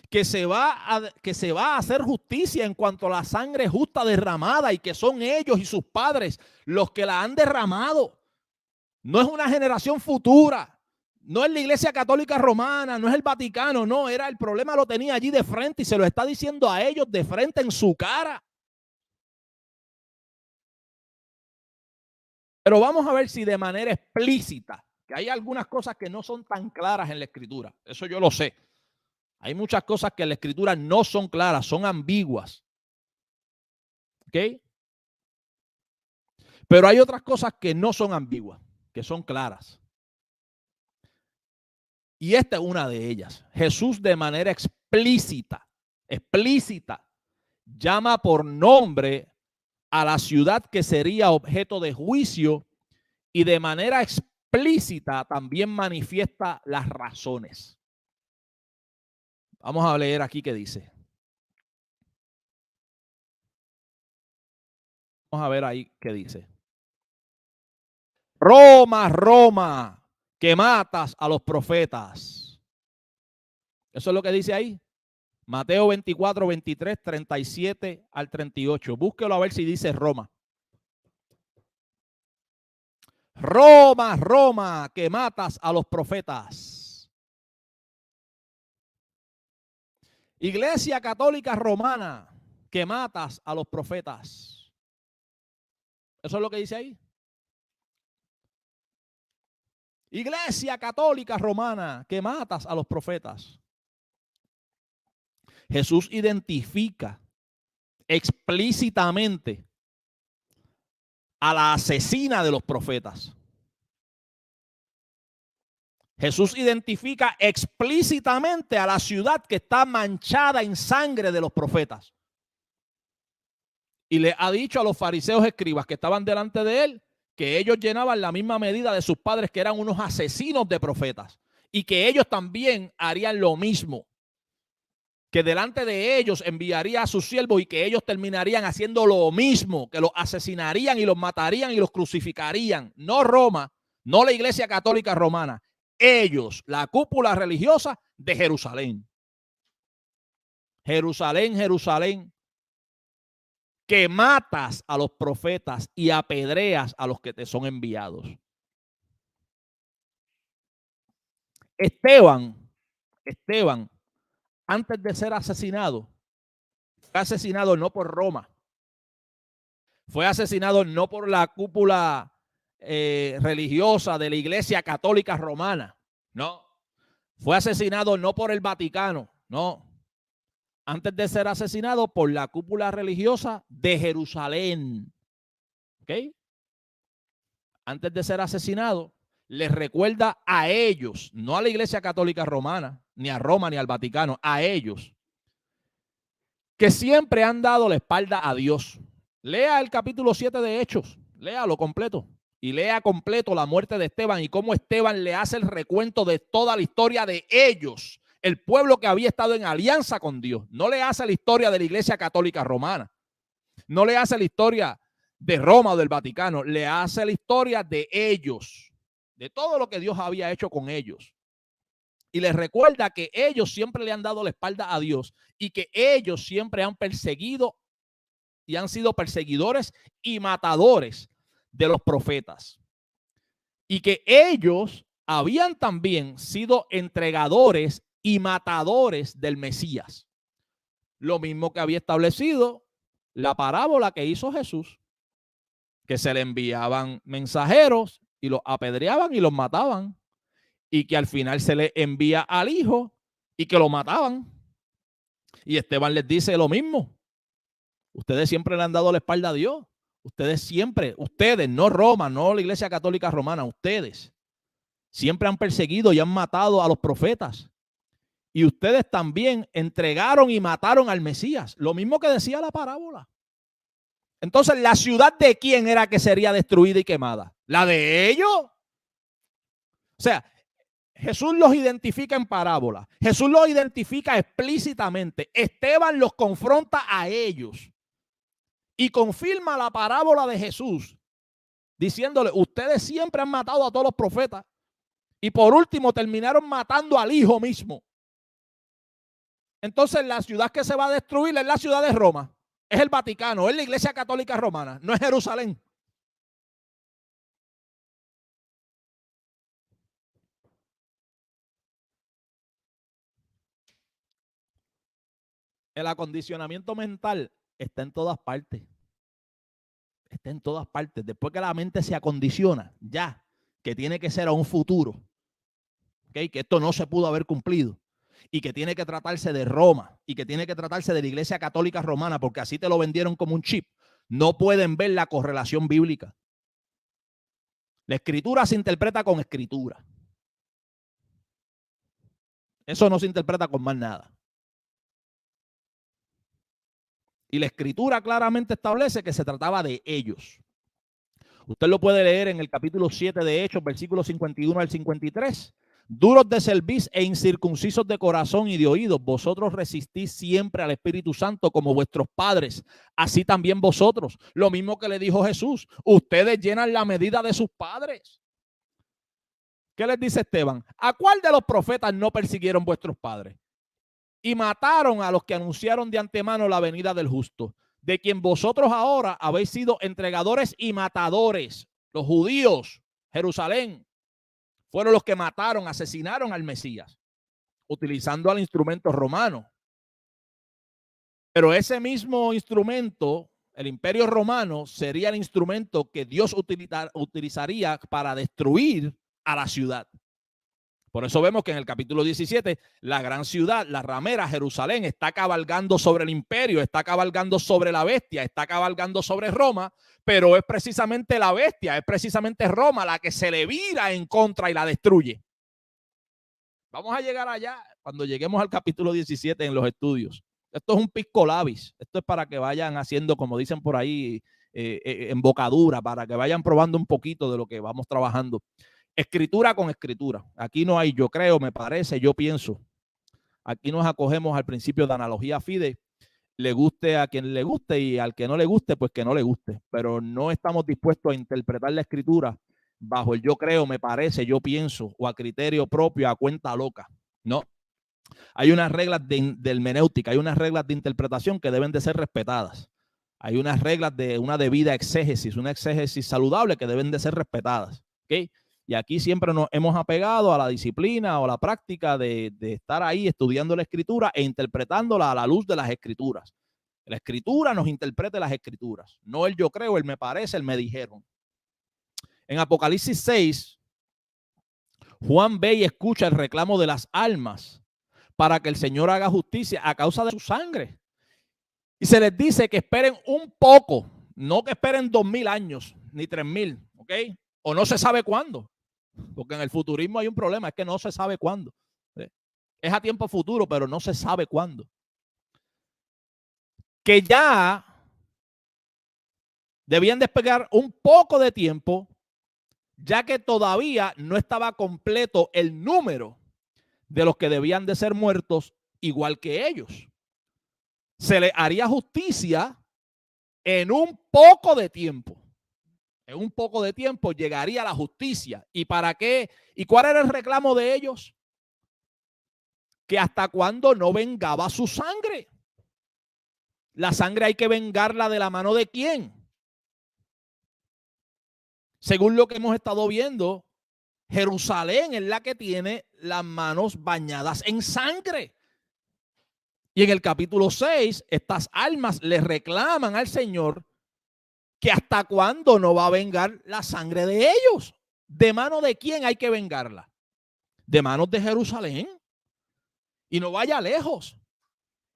Que se va a hacer justicia en cuanto a la sangre justa derramada y que son ellos y sus padres los que la han derramado. No es una generación futura. No es la Iglesia Católica Romana, no es el Vaticano, no, era el problema lo tenía allí de frente y se lo está diciendo a ellos de frente en su cara. Pero vamos a ver si de manera explícita, que hay algunas cosas que no son tan claras en la Escritura, eso yo lo sé. Hay muchas cosas que en la Escritura no son claras, son ambiguas. ¿Ok? Pero hay otras cosas que no son ambiguas, que son claras. Y esta es una de ellas. Jesús de manera explícita, llama por nombre a la ciudad que sería objeto de juicio y de manera explícita también manifiesta las razones. Vamos a leer aquí qué dice. Vamos a ver ahí qué dice. Roma, Roma, que matas a los profetas. Eso es lo que dice ahí. Mateo 24, 23, 37 al 38. Búsquelo a ver si dice Roma. Roma, Roma, que matas a los profetas. Iglesia Católica Romana, que matas a los profetas. Eso es lo que dice ahí. Iglesia Católica Romana, que matas a los profetas. Jesús identifica explícitamente a la asesina de los profetas. Jesús identifica explícitamente a la ciudad que está manchada en sangre de los profetas. Y le ha dicho a los fariseos escribas que estaban delante de él que ellos llenaban la misma medida de sus padres, que eran unos asesinos de profetas, y que ellos también harían lo mismo, que delante de ellos enviaría a sus siervos y que ellos terminarían haciendo lo mismo, que los asesinarían y los matarían y los crucificarían. No Roma, no la Iglesia Católica Romana, ellos, la cúpula religiosa de Jerusalén. Jerusalén, Jerusalén, que matas a los profetas y apedreas a los que te son enviados. Esteban, antes de ser asesinado, fue asesinado no por Roma, fue asesinado no por la cúpula religiosa de la Iglesia Católica Romana, no, fue asesinado no por el Vaticano, no, antes de ser asesinado por la cúpula religiosa de Jerusalén, ¿ok? Antes de ser asesinado, les recuerda a ellos, no a la Iglesia Católica Romana, ni a Roma, ni al Vaticano, a ellos, que siempre han dado la espalda a Dios. Lea el capítulo 7 de Hechos, léalo completo, y lea completo la muerte de Esteban y cómo Esteban le hace el recuento de toda la historia de ellos, el pueblo que había estado en alianza con Dios. No le hace la historia de la Iglesia Católica Romana, no le hace la historia de Roma o del Vaticano, le hace la historia de ellos, de todo lo que Dios había hecho con ellos. Y les recuerda que ellos siempre le han dado la espalda a Dios y que ellos siempre han perseguido y han sido perseguidores y matadores de los profetas. Y que ellos habían también sido entregadores y matadores del Mesías. Lo mismo que había establecido la parábola que hizo Jesús, que se le enviaban mensajeros y los apedreaban y los mataban, y que al final se le envía al hijo y que lo mataban. Y Esteban les dice lo mismo. Ustedes siempre le han dado la espalda a Dios. Ustedes siempre, ustedes, no Roma, no la Iglesia Católica Romana, ustedes Siempre han perseguido y han matado a los profetas. Y ustedes también entregaron y mataron al Mesías. Lo mismo que decía la parábola. Entonces, ¿la ciudad de quién era que sería destruida y quemada? ¿La de ellos? O sea, Jesús los identifica en parábola. Jesús los identifica explícitamente. Esteban los confronta a ellos y confirma la parábola de Jesús, diciéndole, ustedes siempre han matado a todos los profetas y por último terminaron matando al Hijo mismo. Entonces, la ciudad que se va a destruir es la ciudad de Roma. Es el Vaticano, es la Iglesia Católica Romana, no es Jerusalén. El acondicionamiento mental está en todas partes. Está en todas partes. Después que la mente se acondiciona, ya, que tiene que ser a un futuro, ¿okay? Que esto no se pudo haber cumplido y que tiene que tratarse de Roma y que tiene que tratarse de la Iglesia Católica Romana, porque así te lo vendieron como un chip. No pueden ver la correlación bíblica. La escritura se interpreta con escritura. Eso no se interpreta con más nada. Y la escritura claramente establece que se trataba de ellos. Usted lo puede leer en el capítulo 7 de Hechos, versículos 51 al 53. Duros de cerviz e incircuncisos de corazón y de oídos, vosotros resistís siempre al Espíritu Santo como vuestros padres, así también vosotros. Lo mismo que le dijo Jesús, ustedes llenan la medida de sus padres. ¿Qué les dice Esteban? ¿A cuál de los profetas no persiguieron vuestros padres? Y mataron a los que anunciaron de antemano la venida del justo, de quien vosotros ahora habéis sido entregadores y matadores. Los judíos, Jerusalén, fueron los que mataron, asesinaron al Mesías, utilizando al instrumento romano. Pero ese mismo instrumento, el Imperio Romano, sería el instrumento que Dios utilizaría para destruir a la ciudad. Por eso vemos que en el capítulo 17, la gran ciudad, la ramera, Jerusalén, está cabalgando sobre el imperio, está cabalgando sobre la bestia, está cabalgando sobre Roma, pero es precisamente la bestia, es precisamente Roma la que se le vira en contra y la destruye. Vamos a llegar allá cuando lleguemos al capítulo 17 en los estudios. Esto es un pisco labis, esto es para que vayan haciendo, como dicen por ahí, embocadura, para que vayan probando un poquito de lo que vamos trabajando. Escritura con escritura. Aquí no hay yo creo, me parece, yo pienso. Aquí nos acogemos al principio de analogía fide. Le guste a quien le guste y al que no le guste, pues que no le guste. Pero no estamos dispuestos a interpretar la escritura bajo el yo creo, me parece, yo pienso o a criterio propio, a cuenta loca. No. Hay unas reglas de hermenéutica, hay unas reglas de interpretación que deben de ser respetadas. Hay unas reglas de una debida exégesis, una exégesis saludable que deben de ser respetadas. ¿Ok? Y aquí siempre nos hemos apegado a la disciplina o a la práctica de estar ahí estudiando la escritura e interpretándola a la luz de las escrituras. La escritura nos interpreta las escrituras, no el yo creo, el me parece, el me dijeron. En Apocalipsis 6, Juan ve y escucha el reclamo de las almas para que el Señor haga justicia a causa de su sangre. Y se les dice que esperen un poco, no que esperen 2000 años, ni 3000, ¿ok? O no se sabe cuándo. Porque en el futurismo hay un problema, es que no se sabe cuándo. Es a tiempo futuro, pero no se sabe cuándo. Que ya debían despegar un poco de tiempo, ya que todavía no estaba completo el número de los que debían de ser muertos igual que ellos. Se le haría justicia en un poco de tiempo. En un poco de tiempo llegaría la justicia. ¿Y para qué? ¿Y cuál era el reclamo de ellos? Que hasta cuándo no vengaba su sangre. La sangre hay que vengarla de la mano de quién. Según lo que hemos estado viendo, Jerusalén es la que tiene las manos bañadas en sangre. Y en el capítulo 6, estas almas le reclaman al Señor que hasta cuándo no va a vengar la sangre de ellos. ¿De mano de quién hay que vengarla? De manos de Jerusalén. Y no vaya lejos.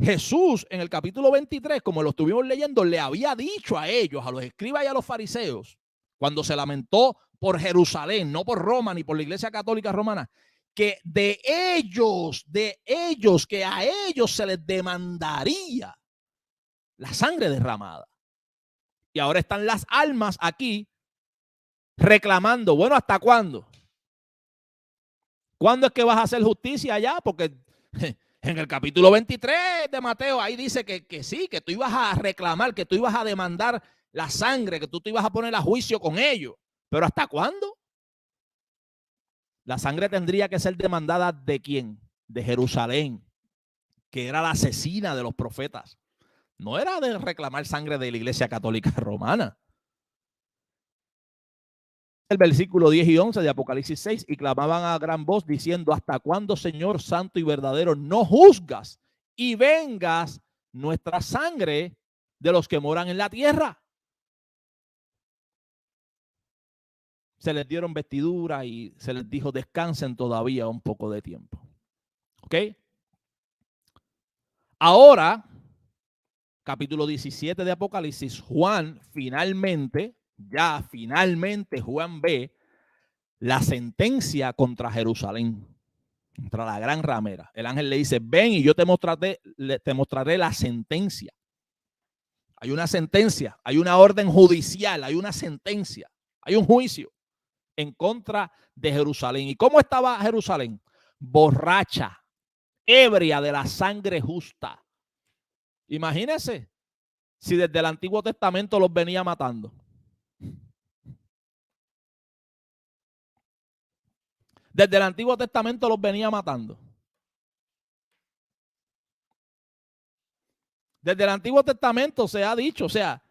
Jesús en el capítulo 23, como lo estuvimos leyendo, le había dicho a ellos, a los escribas y a los fariseos, cuando se lamentó por Jerusalén, no por Roma ni por la Iglesia Católica Romana, que de ellos, que a ellos se les demandaría la sangre derramada. Y ahora están las almas aquí reclamando, bueno, ¿hasta cuándo? ¿Cuándo es que vas a hacer justicia allá? Porque en el capítulo 23 de Mateo, ahí dice que sí, que tú ibas a reclamar, que tú ibas a demandar la sangre, que tú te ibas a poner a juicio con ellos. ¿Pero hasta cuándo? La sangre tendría que ser demandada ¿de quién? De Jerusalén, que era la asesina de los profetas. No era de reclamar sangre de la Iglesia Católica Romana. El versículo 10 y 11 de Apocalipsis 6, y clamaban a gran voz diciendo, ¿hasta cuándo, Señor santo y verdadero, no juzgas y vengas nuestra sangre de los que moran en la tierra? Se les dieron vestiduras y se les dijo, descansen todavía un poco de tiempo. ¿Ok? Ahora, capítulo 17 de Apocalipsis, Juan finalmente Juan ve la sentencia contra Jerusalén, contra la gran ramera. El ángel le dice, ven y yo te mostraré la sentencia. Hay una sentencia, hay una orden judicial, hay una sentencia, hay un juicio en contra de Jerusalén. ¿Y cómo estaba Jerusalén? Borracha, ebria de la sangre justa. Imagínense si desde el Antiguo Testamento los venía matando. Desde el Antiguo Testamento los venía matando. Desde el Antiguo Testamento se ha dicho, o sea,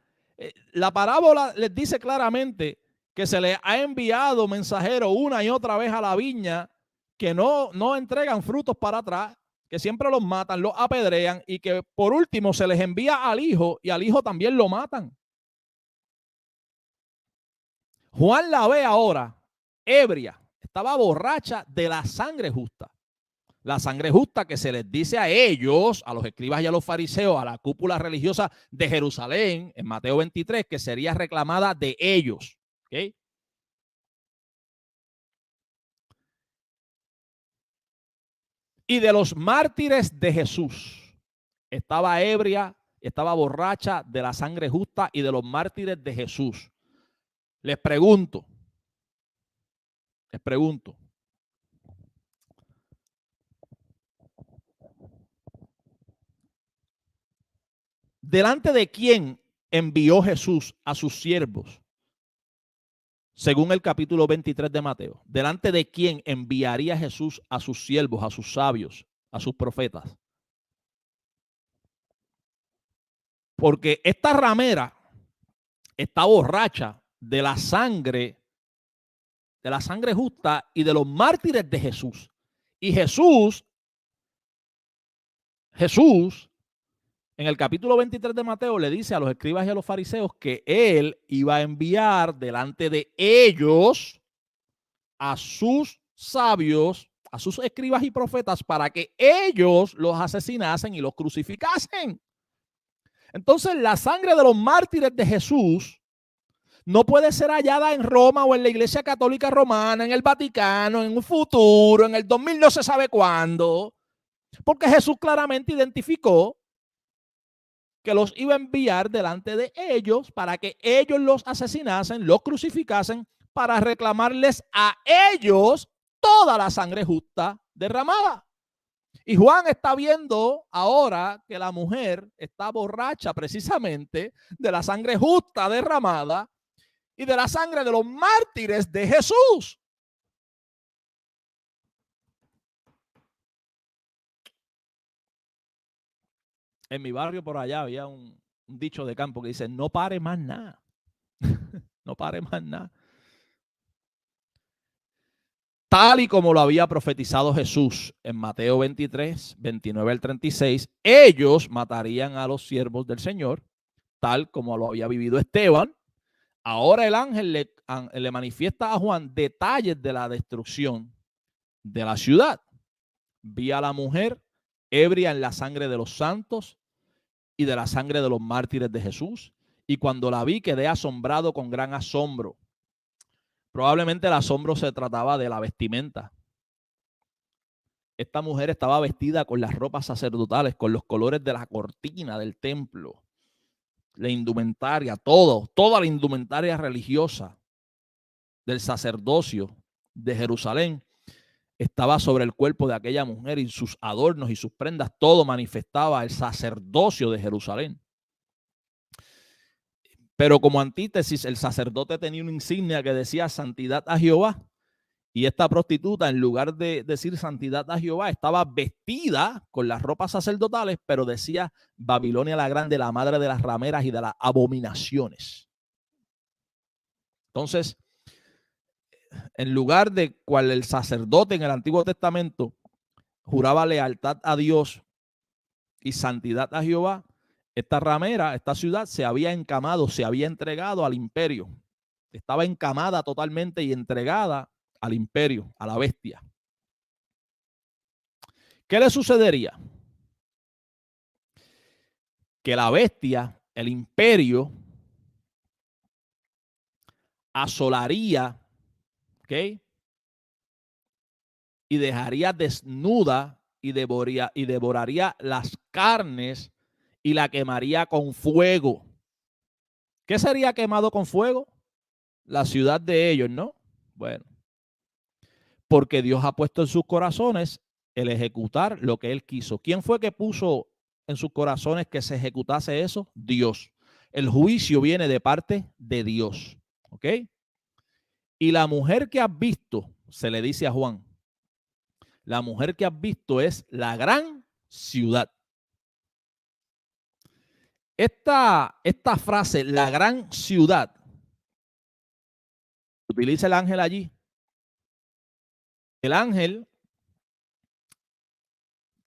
la parábola les dice claramente que se les ha enviado mensajeros una y otra vez a la viña que no entregan frutos para atrás, que siempre los matan, los apedrean y que por último se les envía al hijo y al hijo también lo matan. Juan la ve ahora ebria, estaba borracha de la sangre justa. La sangre justa que se les dice a ellos, a los escribas y a los fariseos, a la cúpula religiosa de Jerusalén, en Mateo 23, que sería reclamada de ellos. ¿Okay? Y de los mártires de Jesús. Estaba ebria, estaba borracha de la sangre justa y de los mártires de Jesús. Les pregunto. ¿Delante de quién envió Jesús a sus siervos? Según el capítulo 23 de Mateo. ¿Delante de quién enviaría Jesús a sus siervos, a sus sabios, a sus profetas? Porque esta ramera está borracha de la sangre justa y de los mártires de Jesús. Y Jesús, en el capítulo 23 de Mateo, le dice a los escribas y a los fariseos que él iba a enviar delante de ellos a sus sabios, a sus escribas y profetas, para que ellos los asesinasen y los crucificasen. Entonces, la sangre de los mártires de Jesús no puede ser hallada en Roma o en la Iglesia Católica Romana, en el Vaticano, en un futuro, en el 2000 no se sabe cuándo, porque Jesús claramente identificó que los iba a enviar delante de ellos para que ellos los asesinasen, los crucificasen, para reclamarles a ellos toda la sangre justa derramada. Y Juan está viendo ahora que la mujer está borracha precisamente de la sangre justa derramada y de la sangre de los mártires de Jesús. En mi barrio por allá había un dicho de campo que dice, no pare más nada. No pare más nada. Tal y como lo había profetizado Jesús en Mateo 23, 29 al 36, ellos matarían a los siervos del Señor, tal como lo había vivido Esteban. Ahora el ángel le manifiesta a Juan detalles de la destrucción de la ciudad. Vi a la mujer ebria en la sangre de los santos y de la sangre de los mártires de Jesús. Y cuando la vi quedé asombrado con gran asombro. Probablemente el asombro se trataba de la vestimenta. Esta mujer estaba vestida con las ropas sacerdotales, con los colores de la cortina del templo, la indumentaria, toda la indumentaria religiosa del sacerdocio de Jerusalén estaba sobre el cuerpo de aquella mujer, y sus adornos y sus prendas, todo manifestaba el sacerdocio de Jerusalén. Pero como antítesis, el sacerdote tenía una insignia que decía santidad a Jehová. Y esta prostituta, en lugar de decir santidad a Jehová, estaba vestida con las ropas sacerdotales, pero decía Babilonia la Grande, la madre de las rameras y de las abominaciones. Entonces, en lugar de cual el sacerdote en el Antiguo Testamento juraba lealtad a Dios y santidad a Jehová, esta ramera, esta ciudad se había encamado, se había entregado al imperio. Estaba encamada totalmente y entregada al imperio, a la bestia. ¿Qué le sucedería? Que la bestia, el imperio, asolaría, ¿ok? Y dejaría desnuda y devoraría las carnes y la quemaría con fuego. ¿Qué sería quemado con fuego? La ciudad de ellos, ¿no? Bueno, porque Dios ha puesto en sus corazones el ejecutar lo que Él quiso. ¿Quién fue que puso en sus corazones que se ejecutase eso? Dios. El juicio viene de parte de Dios, ¿ok? Y la mujer que has visto, se le dice a Juan, la mujer que has visto es la gran ciudad. Esta frase, la gran ciudad, utiliza el ángel allí. El ángel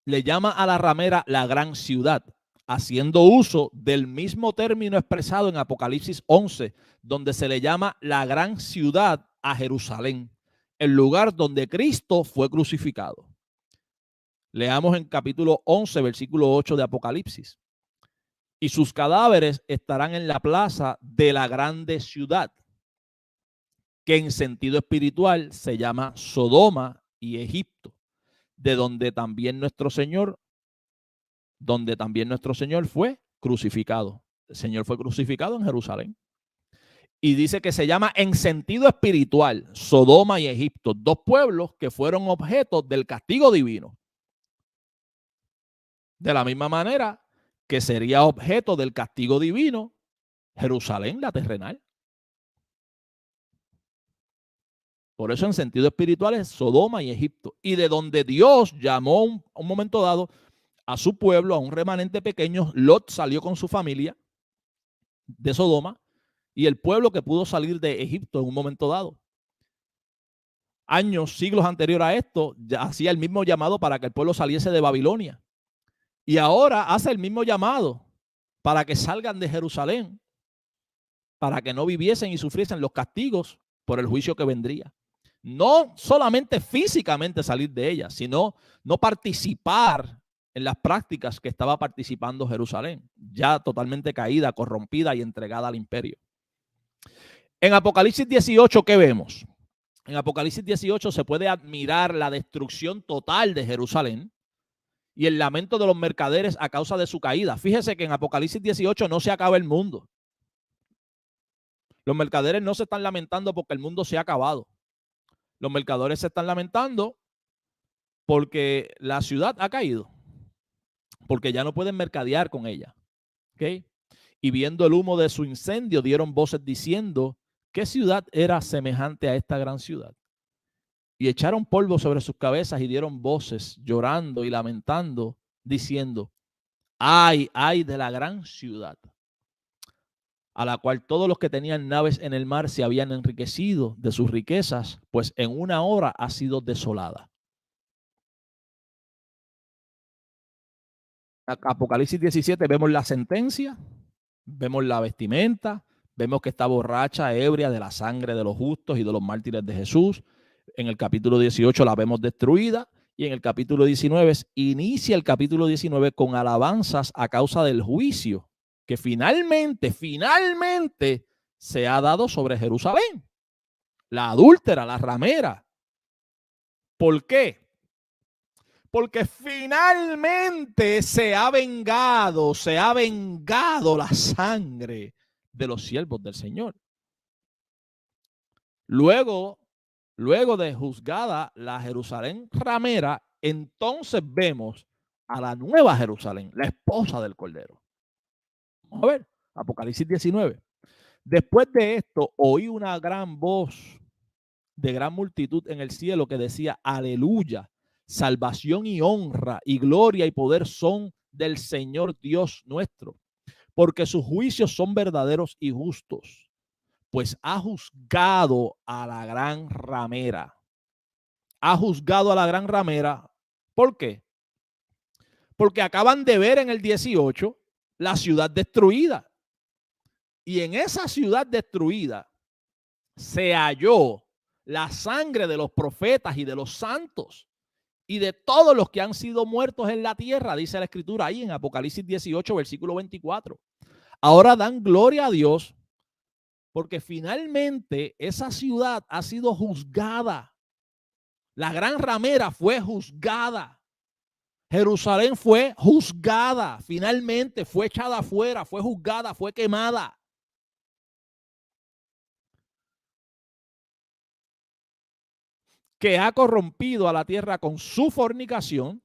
le llama a la ramera la gran ciudad, haciendo uso del mismo término expresado en Apocalipsis 11, donde se le llama la gran ciudad a Jerusalén, el lugar donde Cristo fue crucificado. Leamos en capítulo 11, versículo 8 de Apocalipsis. Y sus cadáveres estarán en la plaza de la grande ciudad, que en sentido espiritual se llama Sodoma y Egipto, de donde también nuestro Señor fue crucificado. El Señor fue crucificado en Jerusalén. Y dice que se llama en sentido espiritual Sodoma y Egipto, dos pueblos que fueron objetos del castigo divino. De la misma manera que sería objeto del castigo divino Jerusalén, la terrenal. Por eso en sentido espiritual es Sodoma y Egipto. Y de donde Dios llamó un momento dado a su pueblo, a un remanente pequeño, Lot salió con su familia de Sodoma, y el pueblo que pudo salir de Egipto en un momento dado. Años, siglos anterior a esto, ya hacía el mismo llamado para que el pueblo saliese de Babilonia. Y ahora hace el mismo llamado para que salgan de Jerusalén, para que no viviesen y sufriesen los castigos por el juicio que vendría. No solamente físicamente salir de ella, sino no participar en las prácticas que estaba participando Jerusalén, ya totalmente caída, corrompida y entregada al imperio. En Apocalipsis 18, ¿qué vemos? En Apocalipsis 18 se puede admirar la destrucción total de Jerusalén y el lamento de los mercaderes a causa de su caída. Fíjese que en Apocalipsis 18 no se acaba el mundo. Los mercaderes no se están lamentando porque el mundo se ha acabado. Los mercaderes se están lamentando porque la ciudad ha caído, porque ya no pueden mercadear con ella. ¿Okay? Y viendo el humo de su incendio, dieron voces diciendo: ¿qué ciudad era semejante a esta gran ciudad? Y echaron polvo sobre sus cabezas y dieron voces llorando y lamentando, diciendo: ay, ay de la gran ciudad, a la cual todos los que tenían naves en el mar se habían enriquecido de sus riquezas, pues en una hora ha sido desolada. Apocalipsis 17 vemos la sentencia, vemos la vestimenta, vemos que está borracha, ebria de la sangre de los justos y de los mártires de Jesús. En el capítulo 18 la vemos destruida, y en el capítulo 19 inicia el capítulo 19 con alabanzas a causa del juicio que finalmente se ha dado sobre Jerusalén. la adúltera, la ramera. ¿Por qué? Porque finalmente se ha vengado la sangre de los siervos del Señor. Luego de juzgada la Jerusalén ramera, entonces vemos a la nueva Jerusalén, la esposa del Cordero. Vamos a ver, Apocalipsis 19. Después de esto, oí una gran voz de gran multitud en el cielo que decía: aleluya, salvación y honra y gloria y poder son del Señor Dios nuestro, porque sus juicios son verdaderos y justos, pues ha juzgado a la gran ramera. Ha juzgado a la gran ramera. ¿Por qué? Porque acaban de ver en el 18 la ciudad destruida. Y en esa ciudad destruida se halló la sangre de los profetas y de los santos y de todos los que han sido muertos en la tierra, dice la escritura ahí en Apocalipsis 18, versículo 24. Ahora dan gloria a Dios porque finalmente esa ciudad ha sido juzgada. La gran ramera fue juzgada. Jerusalén fue juzgada. Finalmente fue echada afuera, fue juzgada, fue quemada. Que ha corrompido a la tierra con su fornicación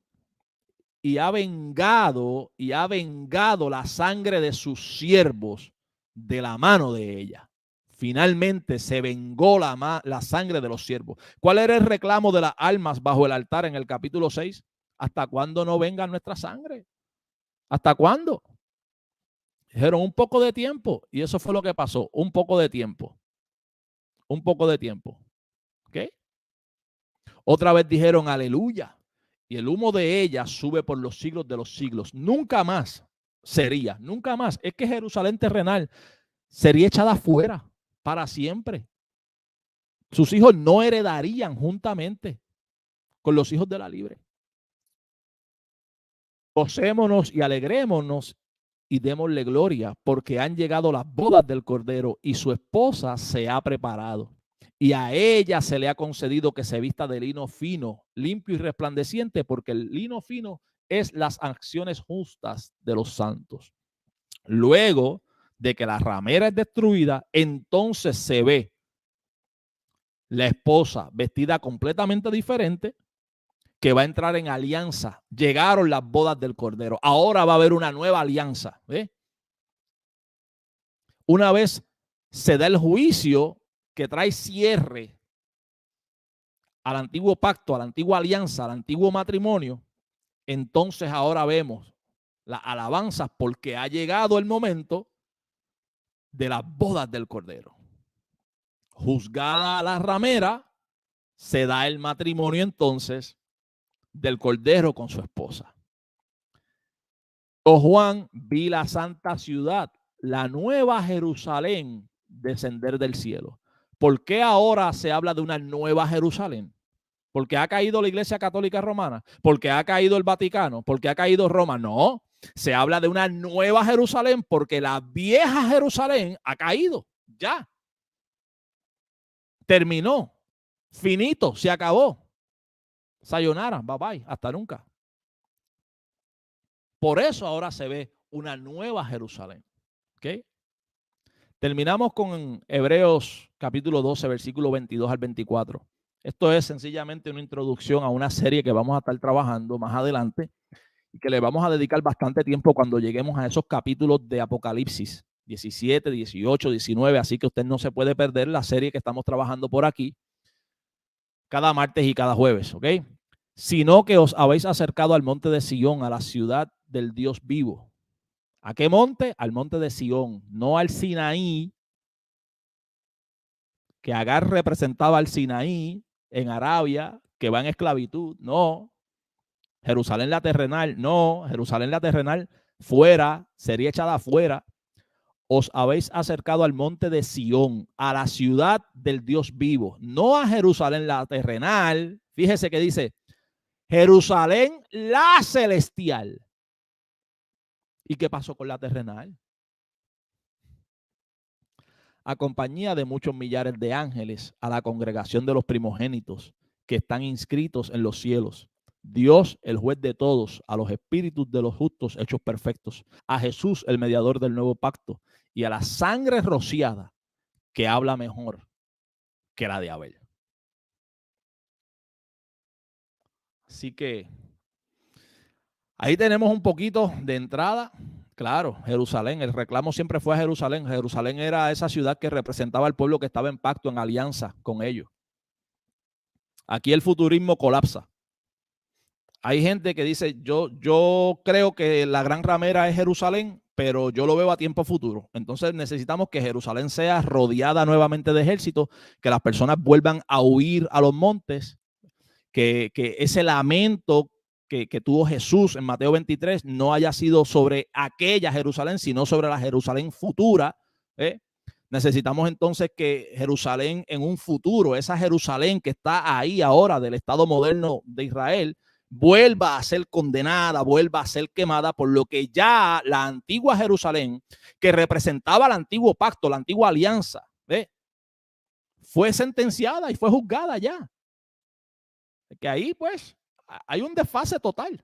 y ha vengado la sangre de sus siervos de la mano de ella. Finalmente se vengó la sangre de los siervos. ¿Cuál era el reclamo de las almas bajo el altar en el capítulo 6? ¿Hasta cuándo no venga nuestra sangre? ¿Hasta cuándo? Dijeron un poco de tiempo, y eso fue lo que pasó, un poco de tiempo. Un poco de tiempo. ¿Ok? Otra vez dijeron aleluya, y el humo de ella sube por los siglos de los siglos. Nunca más sería, nunca más. Es que Jerusalén terrenal sería echada afuera para siempre. Sus hijos no heredarían juntamente con los hijos de la libre. Gocémonos y alegrémonos y démosle gloria, porque han llegado las bodas del Cordero y su esposa se ha preparado. Y a ella se le ha concedido que se vista de lino fino, limpio y resplandeciente, porque el lino fino es las acciones justas de los santos. Luego de que la ramera es destruida, entonces se ve la esposa vestida completamente diferente, que va a entrar en alianza. Llegaron las bodas del Cordero. Ahora va a haber una nueva alianza. Una vez se da el juicio que trae cierre al antiguo pacto, a la antigua alianza, al antiguo matrimonio, entonces ahora vemos las alabanzas porque ha llegado el momento de las bodas del Cordero. Juzgada la ramera, se da el matrimonio entonces del Cordero con su esposa. Oh Juan, vi la santa ciudad, la nueva Jerusalén, descender del cielo. ¿Por qué ahora se habla de una nueva Jerusalén? ¿Porque ha caído la Iglesia Católica Romana? ¿Porque ha caído el Vaticano? ¿Porque ha caído Roma? No, se habla de una nueva Jerusalén porque la vieja Jerusalén ha caído. Ya. Terminó. Finito. Se acabó. Sayonara. Bye bye. Hasta nunca. Por eso ahora se ve una nueva Jerusalén. ¿Ok? Terminamos con Hebreos capítulo 12, versículo 22 al 24. Esto es sencillamente una introducción a una serie que vamos a estar trabajando más adelante y que le vamos a dedicar bastante tiempo cuando lleguemos a esos capítulos de Apocalipsis 17, 18, 19. Así que usted no se puede perder la serie que estamos trabajando por aquí cada martes y cada jueves, ¿ok? Sino que os habéis acercado al monte de Sión, a la ciudad del Dios vivo. ¿A qué monte? Al monte de Sión, no al Sinaí, que Agar representaba al Sinaí en Arabia, que va en esclavitud. No. Jerusalén la terrenal, no. Jerusalén la terrenal fuera, sería echada afuera. Os habéis acercado al monte de Sión, a la ciudad del Dios vivo, no a Jerusalén la terrenal. Fíjese que dice Jerusalén la celestial. ¿Y qué pasó con la terrenal? a compañía de muchos millares de ángeles, a la congregación de los primogénitos que están inscritos en los cielos. Dios, el juez de todos, a los espíritus de los justos hechos perfectos, a Jesús, el mediador del nuevo pacto, y a la sangre rociada que habla mejor que la de Abel. Así que ahí tenemos un poquito de entrada. Claro, Jerusalén, el reclamo siempre fue a Jerusalén. Jerusalén era esa ciudad que representaba al pueblo que estaba en pacto, en alianza con ellos. Aquí el futurismo colapsa. Hay gente que dice, yo creo que la gran ramera es Jerusalén, pero yo lo veo a tiempo futuro. Entonces necesitamos que Jerusalén sea rodeada nuevamente de ejércitos, que las personas vuelvan a huir a los montes, que ese lamento que tuvo Jesús en Mateo 23 no haya sido sobre aquella Jerusalén, sino sobre la Jerusalén futura. Necesitamos entonces que Jerusalén en un futuro, esa Jerusalén que está ahí ahora del Estado moderno de Israel, vuelva a ser condenada, vuelva a ser quemada, por lo que ya la antigua Jerusalén, que representaba el antiguo pacto, la antigua alianza, fue sentenciada y fue juzgada ya. Que ahí pues hay un desfase total.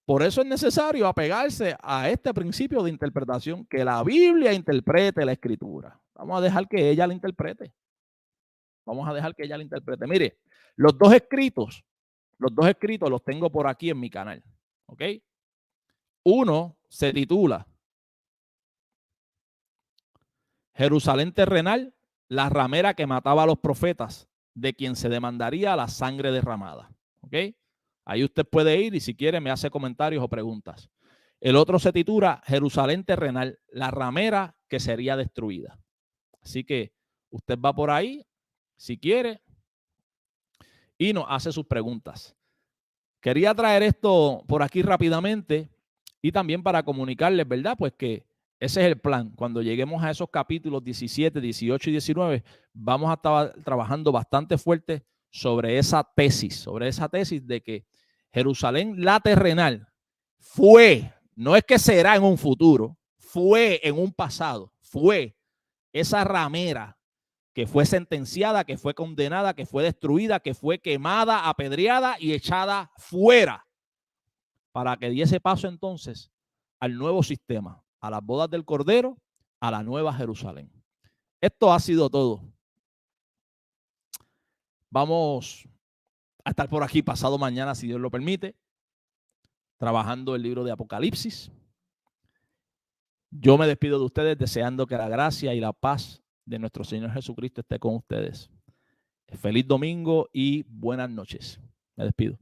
Por eso es necesario apegarse a este principio de interpretación, que la Biblia interprete la Escritura. Vamos a dejar que ella la interprete. Vamos a dejar que ella la interprete. Mire, los dos escritos los tengo por aquí en mi canal. ¿Ok? Uno se titula Jerusalén terrenal, la ramera que mataba a los profetas, de quien se demandaría la sangre derramada. ¿Ok? Ahí usted puede ir y si quiere me hace comentarios o preguntas. El otro se titula Jerusalén terrenal, la ramera que sería destruida. Así que usted va por ahí, si quiere, y nos hace sus preguntas. Quería traer esto por aquí rápidamente y también para comunicarles, ¿verdad? Pues que ese es el plan. Cuando lleguemos a esos capítulos 17, 18 y 19, vamos a estar trabajando bastante fuerte sobre esa tesis de que Jerusalén, la terrenal, fue, no es que será en un futuro, fue en un pasado, fue esa ramera que fue sentenciada, que fue condenada, que fue destruida, que fue quemada, apedreada y echada fuera, para que diese paso entonces al nuevo sistema, a las bodas del Cordero, a la nueva Jerusalén. Esto ha sido todo. Vamos a estar por aquí pasado mañana, si Dios lo permite, trabajando el libro de Apocalipsis. Yo me despido de ustedes deseando que la gracia y la paz de nuestro Señor Jesucristo esté con ustedes. Feliz domingo y buenas noches. Me despido.